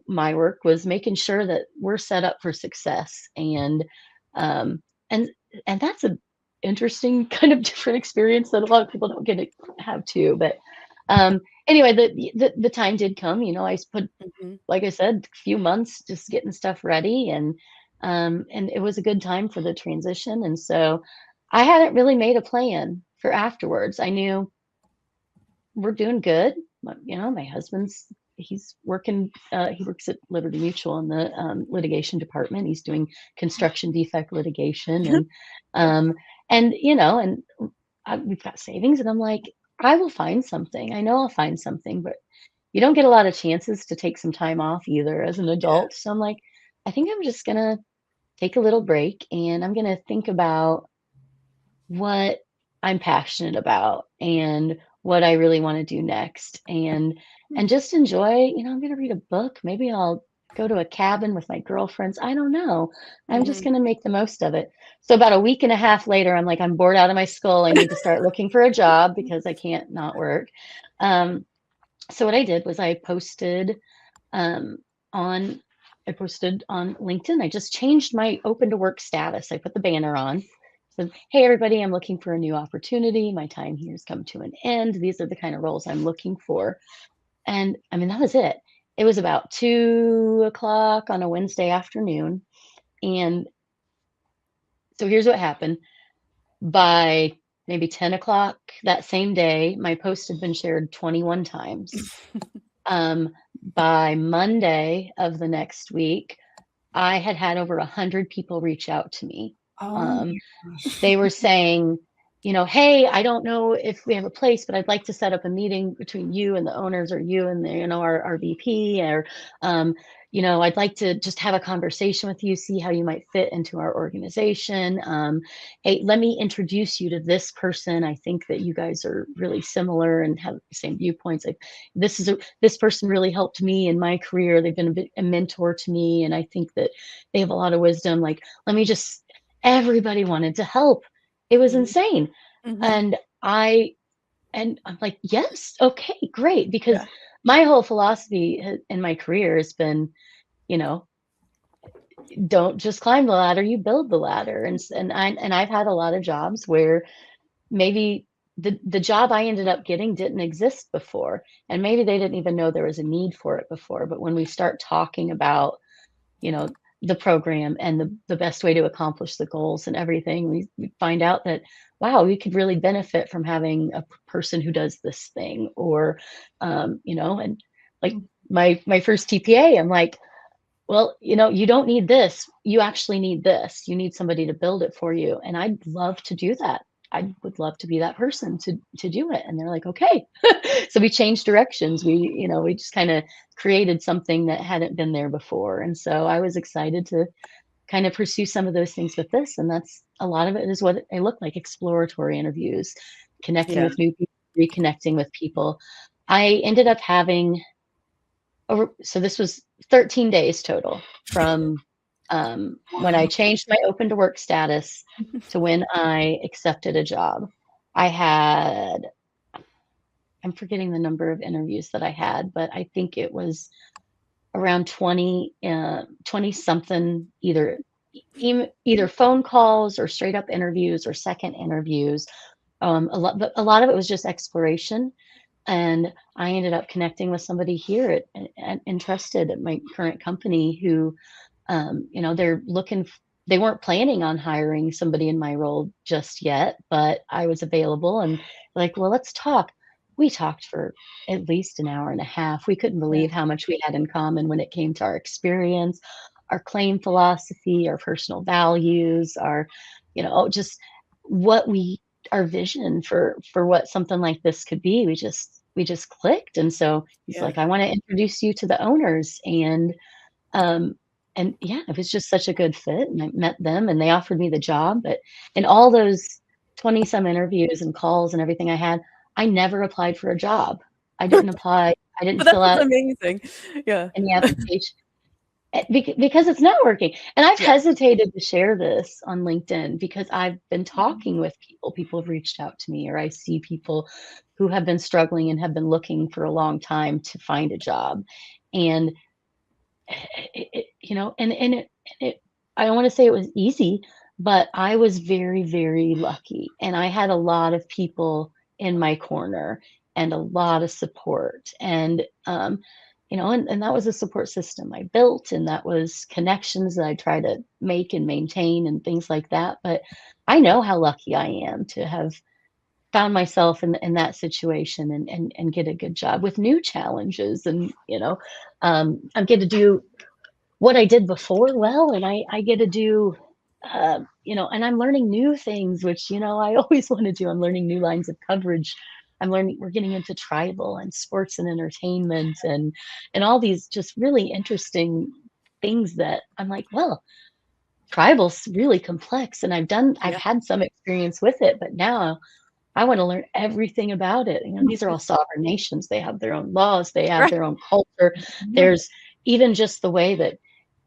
my work was making sure that we're set up for success. Um, and, and that's a interesting kind of different experience that a lot of people don't get to have too. But anyway, the time did come, I put, Mhm. like I said, a few months just getting stuff ready, and it was a good time for the transition. And so I hadn't really made a plan for afterwards. I knew we're doing good. My husband's, he's working, he works at Liberty Mutual in the litigation department. He's doing construction defect litigation, um, and we've got savings, and I'm like, I will find something. I know I'll find something, but you don't get a lot of chances to take some time off either as an Yeah. adult. So I'm like, I think I'm just gonna take a little break, and I'm gonna think about what I'm passionate about and what I really want to do next, and just enjoy, I'm going to read a book. Maybe I'll go to a cabin with my girlfriends. I don't know. I'm just Mhm. going to make the most of it. So about a week and a half later, I'm like, I'm bored out of my skull. I need to start looking for a job because I can't not work. Um, so what I did was um, on I posted on LinkedIn. I just changed my open to work status. I put the banner on. Said, hey everybody, I'm looking for a new opportunity. My time here has come to an end. These are the kind of roles I'm looking for. And I mean, that was it. It was about 2 o'clock on a Wednesday afternoon. And so here's what happened. By maybe 10 o'clock that same day, my post had been shared 21 times. Um, by Monday of the next week, I had had over 100 people reach out to me. Oh Um, my gosh. they were saying, hey, I don't know if we have a place, but I'd like to set up a meeting between you and the owners, or you and our VP, or I'd like to just have a conversation with you, see how you might fit into our organization. Hey, let me introduce you to this person. I think that you guys are really similar and have the same viewpoints. Like, this person really helped me in my career. They've been a mentor to me, and I think that they have a lot of wisdom. Like, let me just. Everybody wanted to help. It was Mhm. insane. Mhm. And I'm like, yes, okay, great. Because Yeah. my whole philosophy in my career has been, you know, don't just climb the ladder, you build the ladder. And I've had a lot of jobs where maybe the job I ended up getting didn't exist before. And maybe they didn't even know there was a need for it before. But when we start talking about, you know, the program and the best way to accomplish the goals and everything, we find out that, wow, we could really benefit from having a person who does this thing. Or and like my first TPA, I'm like, well, you don't need this, you actually need this, you need somebody to build it for you, and I'd love to do that. I would love to be that person to do it. And they're like, okay. So we changed directions. We just kind of created something that hadn't been there before. And so I was excited to kind of pursue some of those things with this. And that's a lot of it is what they look like: exploratory interviews, connecting Yeah. with new people, reconnecting with people. I ended up having so this was 13 days total from when I Wow. changed my open to work status to when I accepted a job. I had, I'm forgetting the number of interviews that I had, but I think it was around 20 something, either phone calls or straight up interviews or second interviews. But a lot of it was just exploration. And I ended up connecting with somebody here at Entrusted, at my current company, who they weren't planning on hiring somebody in my role just yet, but I was available and like, well, let's talk. We talked for at least an hour and a half. We couldn't Yeah. believe how much we had in common when it came to our experience, our claim philosophy, our personal values, just what our vision for what something like this could be. We just clicked. And so he's Yeah. like, I want to introduce you to the owners. Um, and yeah, it was just such a good fit, and I met them, and they offered me the job, but in all those 20 some interviews and calls and everything I had, I never applied for a job. I didn't apply. I didn't But that's fill what's out amazing. Yeah. any application because it's networking. And I've Yeah. hesitated to share this on LinkedIn because I've been Mhm. talking with people. People have reached out to me, or I see people who have been struggling and have been looking for a long time to find a job. And and I don't want to say it was easy, but I was very, very lucky. And I had a lot of people in my corner and a lot of support. And that was a support system I built, and that was connections that I try to make and maintain and things like that. But I know how lucky I am to have found myself in that situation and get a good job with new challenges. And, I'm going to do what I did before well, and I get to do, and I'm learning new things, which, I always want to do. I'm learning new lines of coverage. We're getting into tribal and sports and entertainment and all these just really interesting things that I'm like, well, tribal's really complex, and I've Yeah. had some experience with it, but now I want to learn everything about it. These are all sovereign nations. They have their own laws, they have Right. their own culture. Mhm. There's even just the way that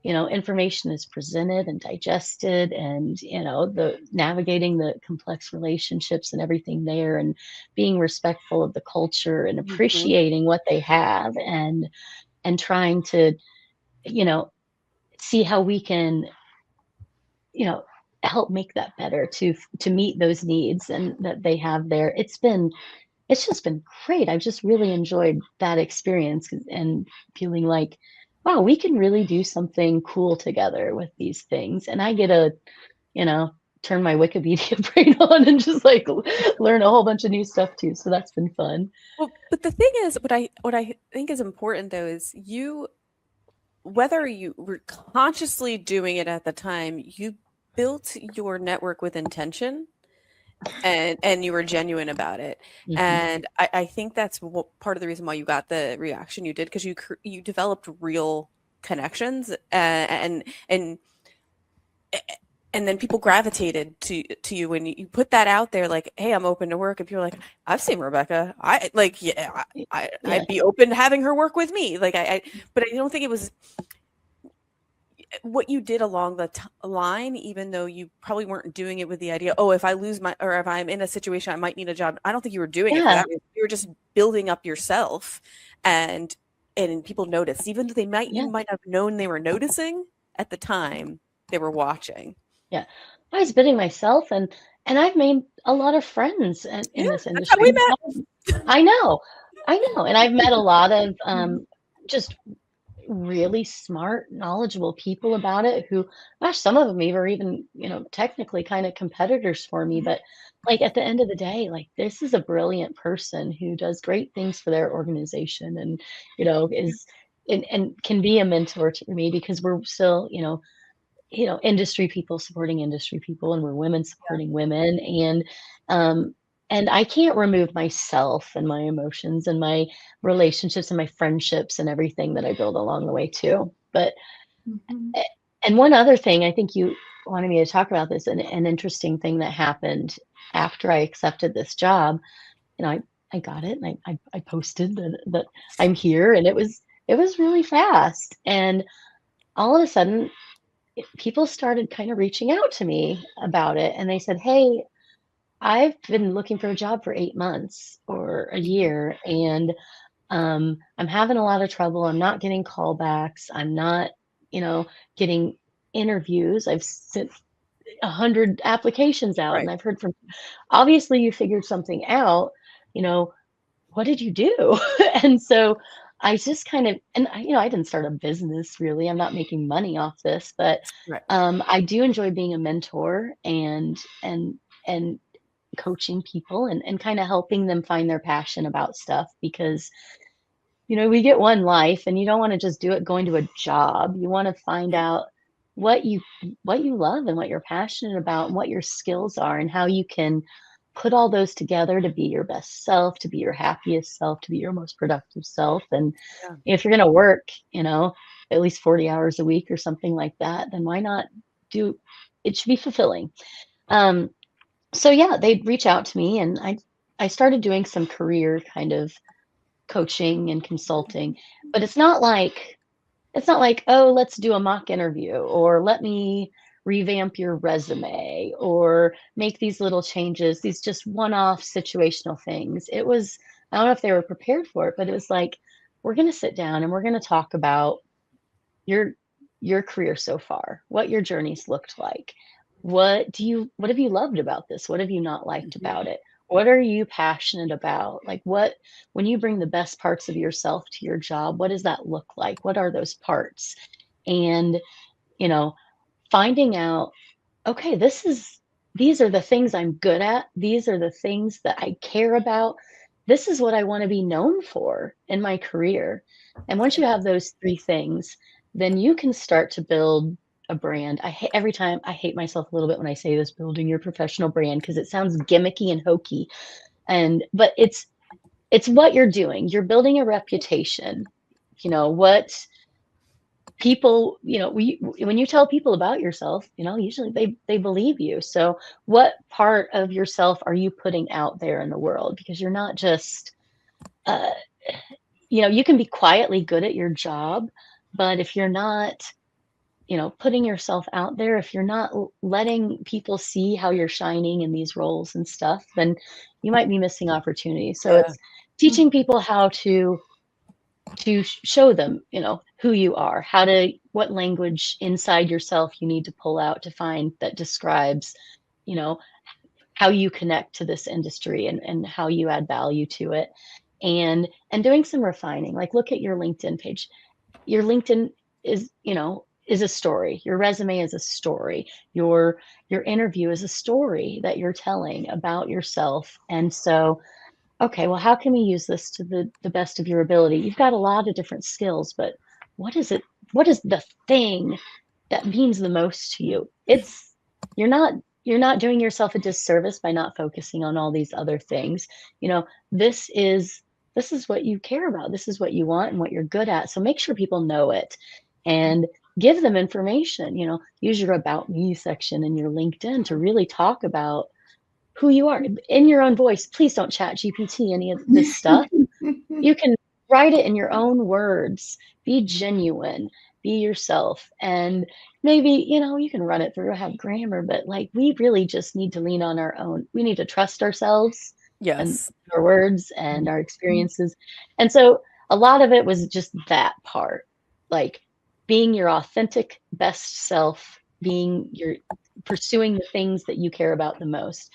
information is presented and digested, and the navigating the complex relationships and everything there, and being respectful of the culture and Mhm. appreciating what they have, and trying to you know see how we can you know help make that better to meet those needs and that they have there. It's just been great. I've just really enjoyed that experience and feeling like, wow, we can really do something cool together with these things. And I get to, you know, turn my Wikipedia brain on and just like learn a whole bunch of new stuff too. So that's been fun. Well, but the thing is, what I think is important though is whether you were consciously doing it at the time, you built your network with intention and you were genuine about it. Hmm. And I think that's part of the reason why you got the reaction you did, because you developed real connections, and and then people gravitated to you when you put that out there, like, hey, I'm open to work, and people are like, I've seen Rebecca, I like, yeah, Yeah. I'd be open to having her work with me, like but I don't think it was what you did along the line, even though you probably weren't doing it with the idea, oh, if I lose or if I'm in a situation I might need a job. I don't think you were doing it for Yeah. that reason. You were just building up yourself, and people noticed, even though you Yeah. might have known they were noticing at the time. They were watching. Yeah. I was bidding myself, and I've made a lot of friends Yeah, in this that's how we industry. met. I know. I know. And I've met a lot of just really smart, knowledgeable people about it who, gosh, some of them even, technically kind of competitors for me. But like at the end of the day, like this is a brilliant person who does great things for their organization and, is and can be a mentor to me because we're still, industry people supporting industry people, and we're women supporting women. Um, and I can't remove myself and my emotions and my relationships and my friendships and everything that I build along the way too. But Mhm. and one other thing, I think you wanted me to talk about this, an interesting thing that happened after I accepted this job. I got it, and I posted that I'm here, and it was really fast, and all of a sudden people started kind of reaching out to me about it, and they said, hey, I've been looking for a job for 8 months or a year, and I'm having a lot of trouble. I'm not getting callbacks. I'm not getting interviews. I've sent 100 applications out, and Right. I've heard from, obviously you figured something out. you know what did you do? And so I just kind of, and I didn't start a business really. I'm not making money off this, but Right. I do enjoy being a mentor and coaching people and kind of helping them find their passion about stuff because we get one life and you don't want to just do it going to a job. You want to find out what you what you love and what you're passionate about and what your skills are and how you can put all those together to be your best self, to be your happiest self, to be your most productive self. And Yeah. if you're going to work, at least 40 hours a week or something like that, then why not do it should be fulfilling. So yeah, they'd reach out to me and I started doing some career kind of coaching and consulting, but it's not like, oh, let's do a mock interview or let me revamp your resume or make these little changes, these just one-off situational things. I don't know if they were prepared for it, but it was like, we're going to sit down and we're going to talk about your your career so far, what your journey's looked like. What have you loved about this? What have you not liked about it? What are you passionate about? Like when you bring the best parts of yourself to your job, what does that look like? What are those parts? And, you know, finding out, okay, these are the things I'm good at. These are the things that I care about. This is what I want to be known for in my career. And once you have those three things, then you can start to build a brand. Every time I hate myself a little bit when I say this, building your professional brand, because it sounds gimmicky and hokey. But it's what you're doing. You're building a reputation. What people, when you tell people about yourself, usually they believe you. So what part of yourself are you putting out there in the world? Because you're not just uh, you can be quietly good at your job, but if you're not putting yourself out there, if you're not letting people see how you're shining in these roles and stuff, then you might be missing opportunities. So Yeah. it's teaching people how to show them, who you are, what language inside yourself you need to pull out to find that describes, you know, how you connect to this industry and how you add value to it. And doing some refining, like look at your LinkedIn page. Your LinkedIn is a story. Your resume is a story. Your interview is a story that you're telling about yourself. And so, okay, well, how can we use this to the best of your ability? You've got a lot of different skills, but what is it? What is the thing that means the most to you? You're not doing yourself a disservice by not focusing on all these other things. This is what you care about. This is what you want and what you're good at. So make sure people know it and give them information. Use your about me section in your LinkedIn to really talk about who you are in your own voice. Please don't chat GPT any of this stuff. You can write it in your own words. Be genuine, be yourself. And maybe, you can run it through, have grammar, but like we really just need to lean on our own. We need to trust ourselves and Yes. our words and our experiences. And so a lot of it was just that part, like being your authentic best self, pursuing the things that you care about the most.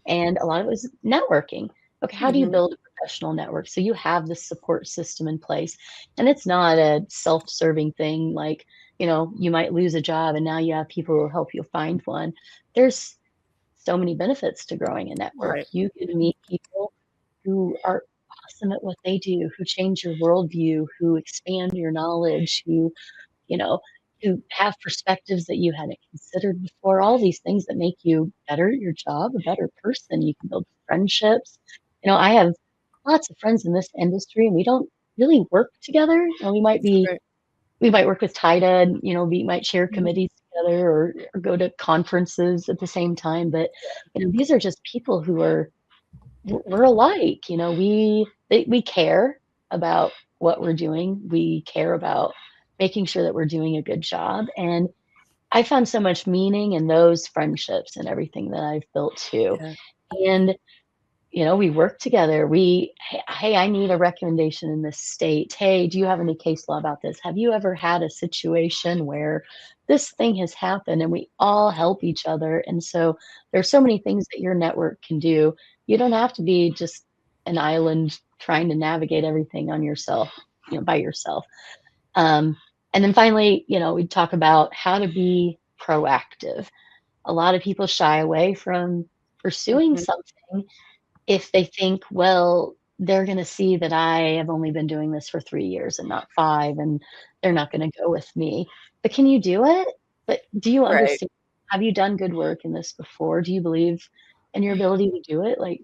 And a lot of it was networking. Okay, how do you build a professional network? So you have this support system in place. And it's not a self-serving thing like, you might lose a job and now you have people who will help you find one. There's so many benefits to growing a network. Right. You can meet people who are awesome at what they do, who change your worldview, who expand your knowledge, you know, who have perspectives that you hadn't considered before, all these things that make you better at your job, a better person. You can build friendships. I have lots of friends in this industry and we don't really work together. Right. We might work with TIDA and, we might share committees together or go to conferences at the same time. But, these are just people who we're alike. We care about what we're doing. We care about making sure that we're doing a good job. And I found so much meaning in those friendships and everything that I've built too. Yeah. And we work together. Hey, I need a recommendation in this state. Hey, do you have any case law about this? Have you ever had a situation where this thing has happened and we all help each other? And so there's so many things that your network can do. You don't have to be just an island trying to navigate everything on yourself. by yourself. And then finally, we talk about how to be proactive. A lot of people shy away from pursuing Mhm. something if they think, well, they're going to see that I have only been doing this for 3 years and not 5, and they're not going to go with me. But can you do it? But do you Right. understand? Have you done good work in this before? Do you believe in your ability to do it? Like,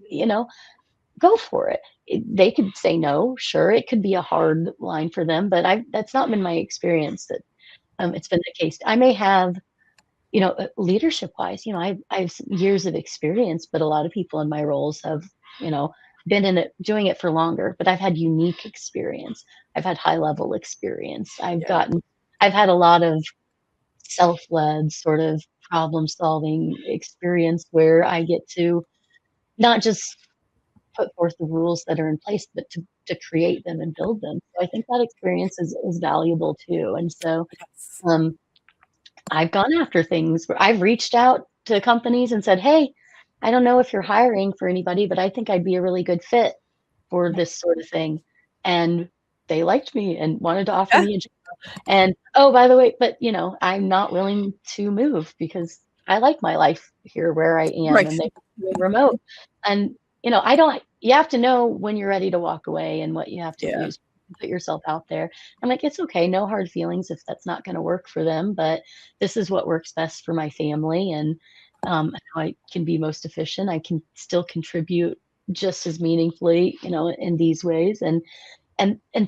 go for it. They could say no, sure. It could be a hard line for them, but that's not been my experience that it's been the case. I may have leadership wise, I've years of experience, but a lot of people in my roles have, you know, been in it, doing it for longer, but I've had unique experience. I've had high level experience. Yeah. I've had a lot of self-led sort of problem solving experience where I get to not just put forth the rules that are in place, but to create them and build them. So I think that experience is valuable too. And so, Yes. um, I've gone after things where I've reached out to companies and said, "Hey, I don't know if you're hiring for anybody, but I think I'd be a really good fit for this sort of thing." And they liked me and wanted to offer Yeah. me a job. And, oh, by the way, but, I'm not willing to move because I like my life here where I am, Right. and they want me remote. And, I don't you have to know when you're ready to walk away and what you have to Yeah. do. Put yourself out there. I'm like, "It's okay, no hard feelings if that's not gonna work for them, but this is what works best for my family, and, how I can be most efficient. I can still contribute just as meaningfully, in these ways." And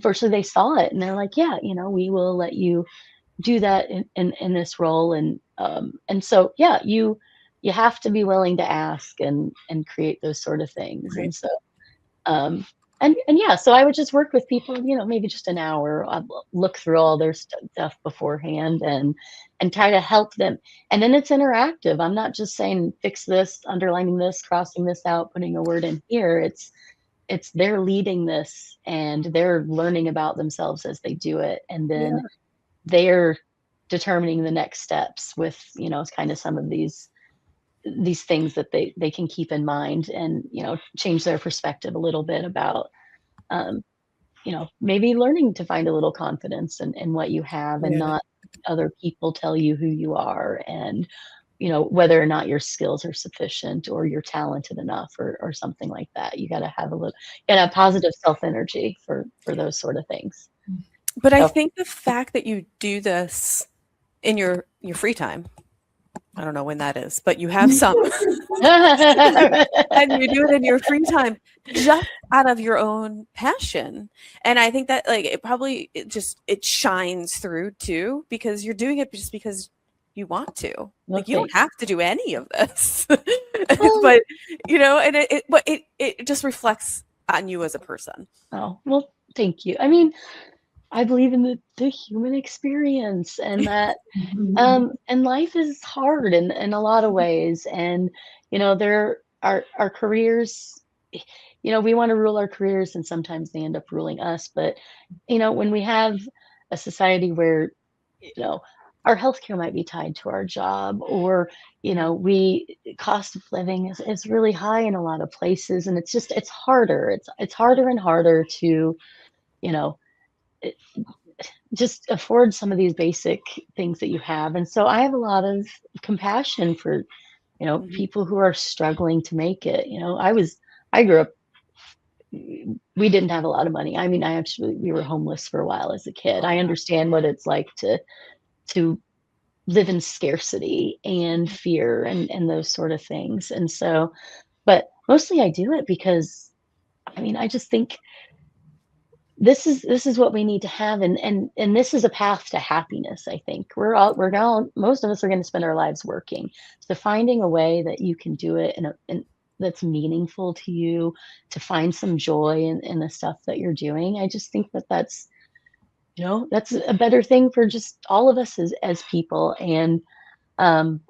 fortunately, they saw it, and they're like, "Yeah, we will let you do that in this role." And so, yeah, you have to be willing to ask and create those sort of things. Right. And so, um, and yeah, so I would just work with people, maybe just an hour. I'd look through all their stuff beforehand and try to help them. And then it's interactive. I'm not just saying fix this, underlining this, crossing this out, putting a word in here. It's they're leading this and they're learning about themselves as they do it, and then Yeah. they're determining the next steps with, kind of some of these things that they can keep in mind, and change their perspective a little bit about, um, maybe learning to find a little confidence in what you have, and Yeah. not other people tell you who you are, and whether or not your skills are sufficient or you're talented enough, or something like that. You got to have positive self energy for those sort of things. But I So think the fact that you do this in your free time, I don't know when that is, but you have some, and you do it in your free time just out of your own passion. And I think that, like, it shines through too, because you're doing it just because you want to. well, Like, you don't thanks. have to do any of this. Well, But and it just reflects on you as a person. oh, well, thank you. I mean, I believe in the human experience, and that and life is hard in a lot of ways, and there our careers, we want to rule our careers, and sometimes they end up ruling us. But when we have a society where you know our healthcare might be tied to our job, or we cost of living is really high in a lot of places, and it's harder, it's harder and harder to you know just afford some of these basic things that you have. And so I have a lot of compassion for, Mhm. people who are struggling to make it. I grew up, we didn't have a lot of money. I mean, we were homeless for a while as a kid. I understand what it's like to live in scarcity and fear and those sort of things. And so, but mostly I do it because I mean, I just think this is what we need to have, and this is a path to happiness. I think we're all most of us are going to spend our lives working, so finding a way that you can do it and that's meaningful to you, to find some joy in the stuff that you're doing. I just think that's a better thing for just all of us as people. And um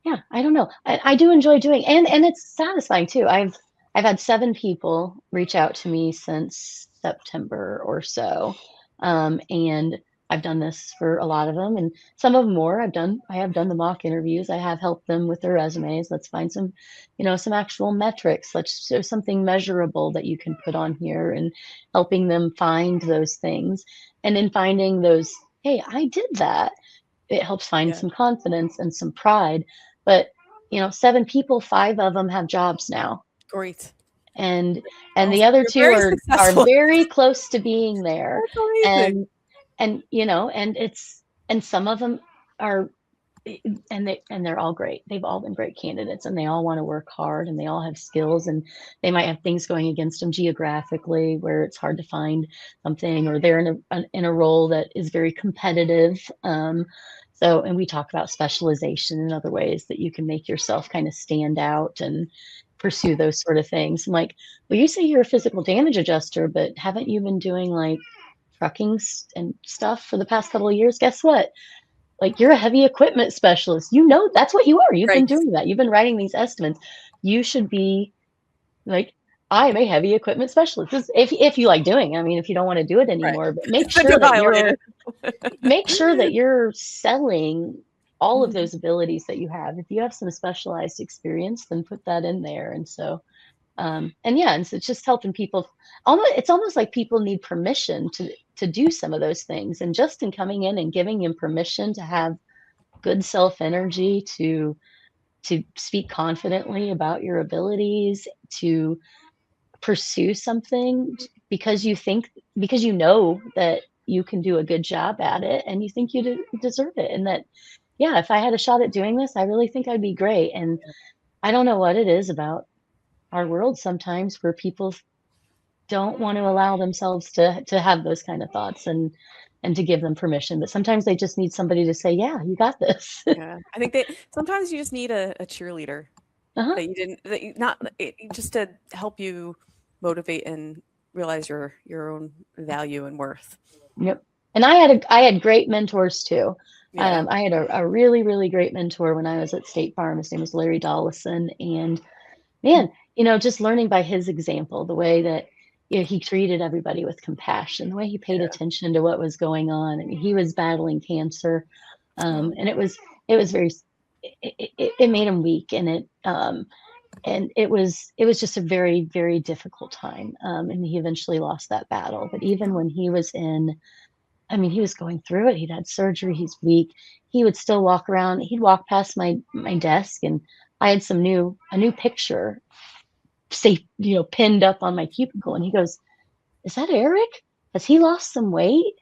yeah, I don't know. I do enjoy doing, and it's satisfying too. I've had 7 people reach out to me since September or so, and I've done this for a lot of them, and some of them more. I have done the mock interviews. I have helped them with their resumes. Let's find some, some actual metrics. There's something measurable that you can put on here, and helping them find those things. And in finding those, hey, I did that, it helps find some confidence and some pride. But 7 people, 5 of them have jobs now. Great. And the other 2 are very close to being there. And some of them are, and they're all great. They've all been great candidates, and they all want to work hard, and they all have skills, and they might have things going against them geographically where it's hard to find something, or they're in a role that is very competitive. And we talk about specialization and other ways that you can make yourself kind of stand out and pursue those sort of things. I'm like, well, you say you're a physical damage adjuster, but haven't you been doing like trucking and stuff for the past couple of years? Guess what? Like, you're a heavy equipment specialist. That's what you are. You've been doing that. You've been writing these estimates. You should be like, I am a heavy equipment specialist. If you like doing it. I mean, if you don't want to do it anymore, but make sure that you're selling all of those abilities that you have. If you have some specialized experience, then put that in there. And so, and so it's just helping people. It's almost like people need permission to do some of those things. And just in coming in and giving them permission to have good self-energy, to speak confidently about your abilities, to pursue something because you know that you can do a good job at it, and you think you deserve it. And that, if I had a shot at doing this, I really think I'd be great. And I don't know what it is about our world sometimes where people don't want to allow themselves to have those kind of thoughts and to give them permission. But sometimes they just need somebody to say, yeah, you got this. I think sometimes you just need a cheerleader just to help you motivate and realize your own value and worth. Yep. And I had great mentors too. I had a really, really great mentor when I was at State Farm. His name was Larry Dollison. And man, just learning by his example, the way that he treated everybody with compassion, the way he paid attention to what was going on. I mean, he was battling cancer, and it was very, it made him weak, and it was just a very, very difficult time. And he eventually lost that battle. But even when he was he was going through it. He'd had surgery. He's weak. He would still walk around. He'd walk past my desk, and I had a new picture, pinned up on my cubicle. And he goes, "Is that Eric? Has he lost some weight?"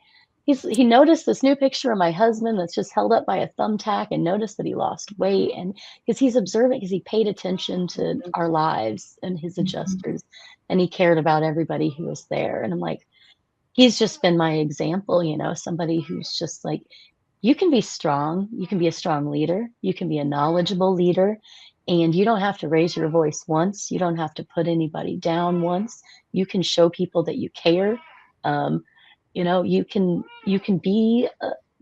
He noticed this new picture of my husband that's just held up by a thumbtack, and noticed that he lost weight. And because he's observant, because he paid attention to our lives and his adjusters, and he cared about everybody who was there. And I'm like, he's just been my example, somebody who's just like, you can be strong. You can be a strong leader. You can be a knowledgeable leader, and you don't have to raise your voice once. You don't have to put anybody down once. You can show people that you care. You can be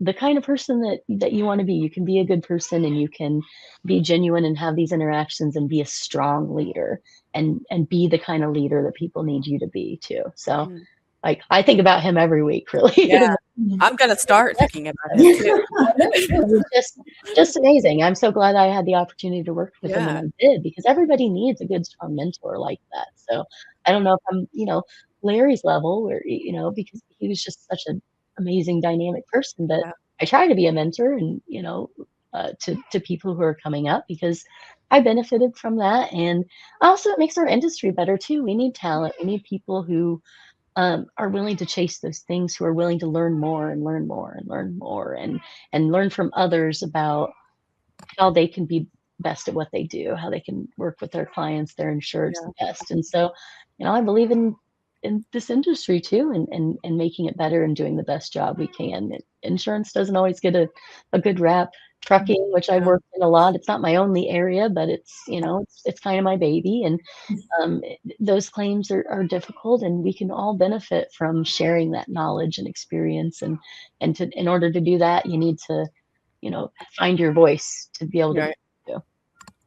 the kind of person that you want to be. You can be a good person, and you can be genuine and have these interactions and be a strong leader and be the kind of leader that people need you to be too. So like, I think about him every week, really. Yeah. I'm going to start thinking about him too. just amazing. I'm so glad I had the opportunity to work with him when I did, because everybody needs a good, strong mentor like that. So I don't know if I'm, Larry's level, where, because he was just such an amazing, dynamic person. But I try to be a mentor, and, to people who are coming up, because I benefited from that. And also it makes our industry better too. We need talent. We need people who are willing to chase those things, who are willing to learn more and learn more and learn more, and learn from others about how they can be best at what they do, how they can work with their clients, their insureds the best. And so, I believe in this industry too, and making it better and doing the best job we can. Insurance doesn't always get a good rap. Trucking, which I worked in a lot, it's not my only area, but it's it's kind of my baby. And those claims are difficult, and we can all benefit from sharing that knowledge and experience. And in order to do that, you need to find your voice to be able to do.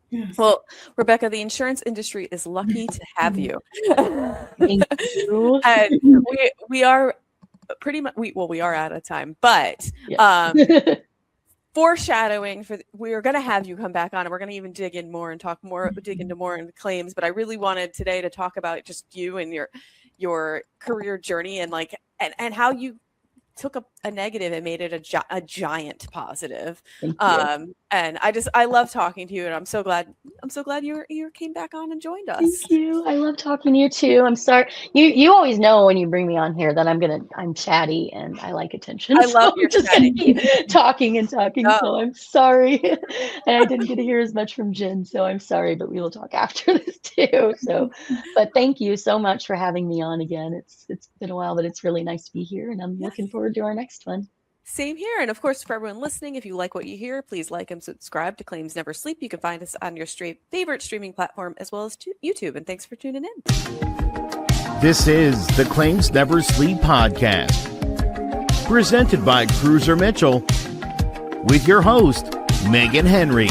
Yes. Well, Rebecca, the insurance industry is lucky to have you. Thank you. And we are pretty much we are out of time, but foreshadowing we're going to have you come back on, and we're going to even dig into more into claims. But I really wanted today to talk about just you and your career journey, and and how you took a negative and made it a giant positive. And I love talking to you, and I'm so glad you came back on and joined us. Thank you. I love talking to you too. I'm sorry. You always know when you bring me on here that I'm chatty and I like attention. I love your just chatting. keep talking and talking. Oh. So I'm sorry. And I didn't get to hear as much from Jen, so I'm sorry, but we will talk after this too. So, but thank you so much for having me on again. It's been a while, but it's really nice to be here, and I'm looking forward to our next one. Same here. And of course, for everyone listening, if you like what you hear, please like and subscribe to Claims Never Sleep. You can find us on your favorite streaming platform, as well as YouTube. And thanks for tuning in. This is the Claims Never Sleep podcast, presented by Cruiser Mitchell, with your host, Meghan Henry.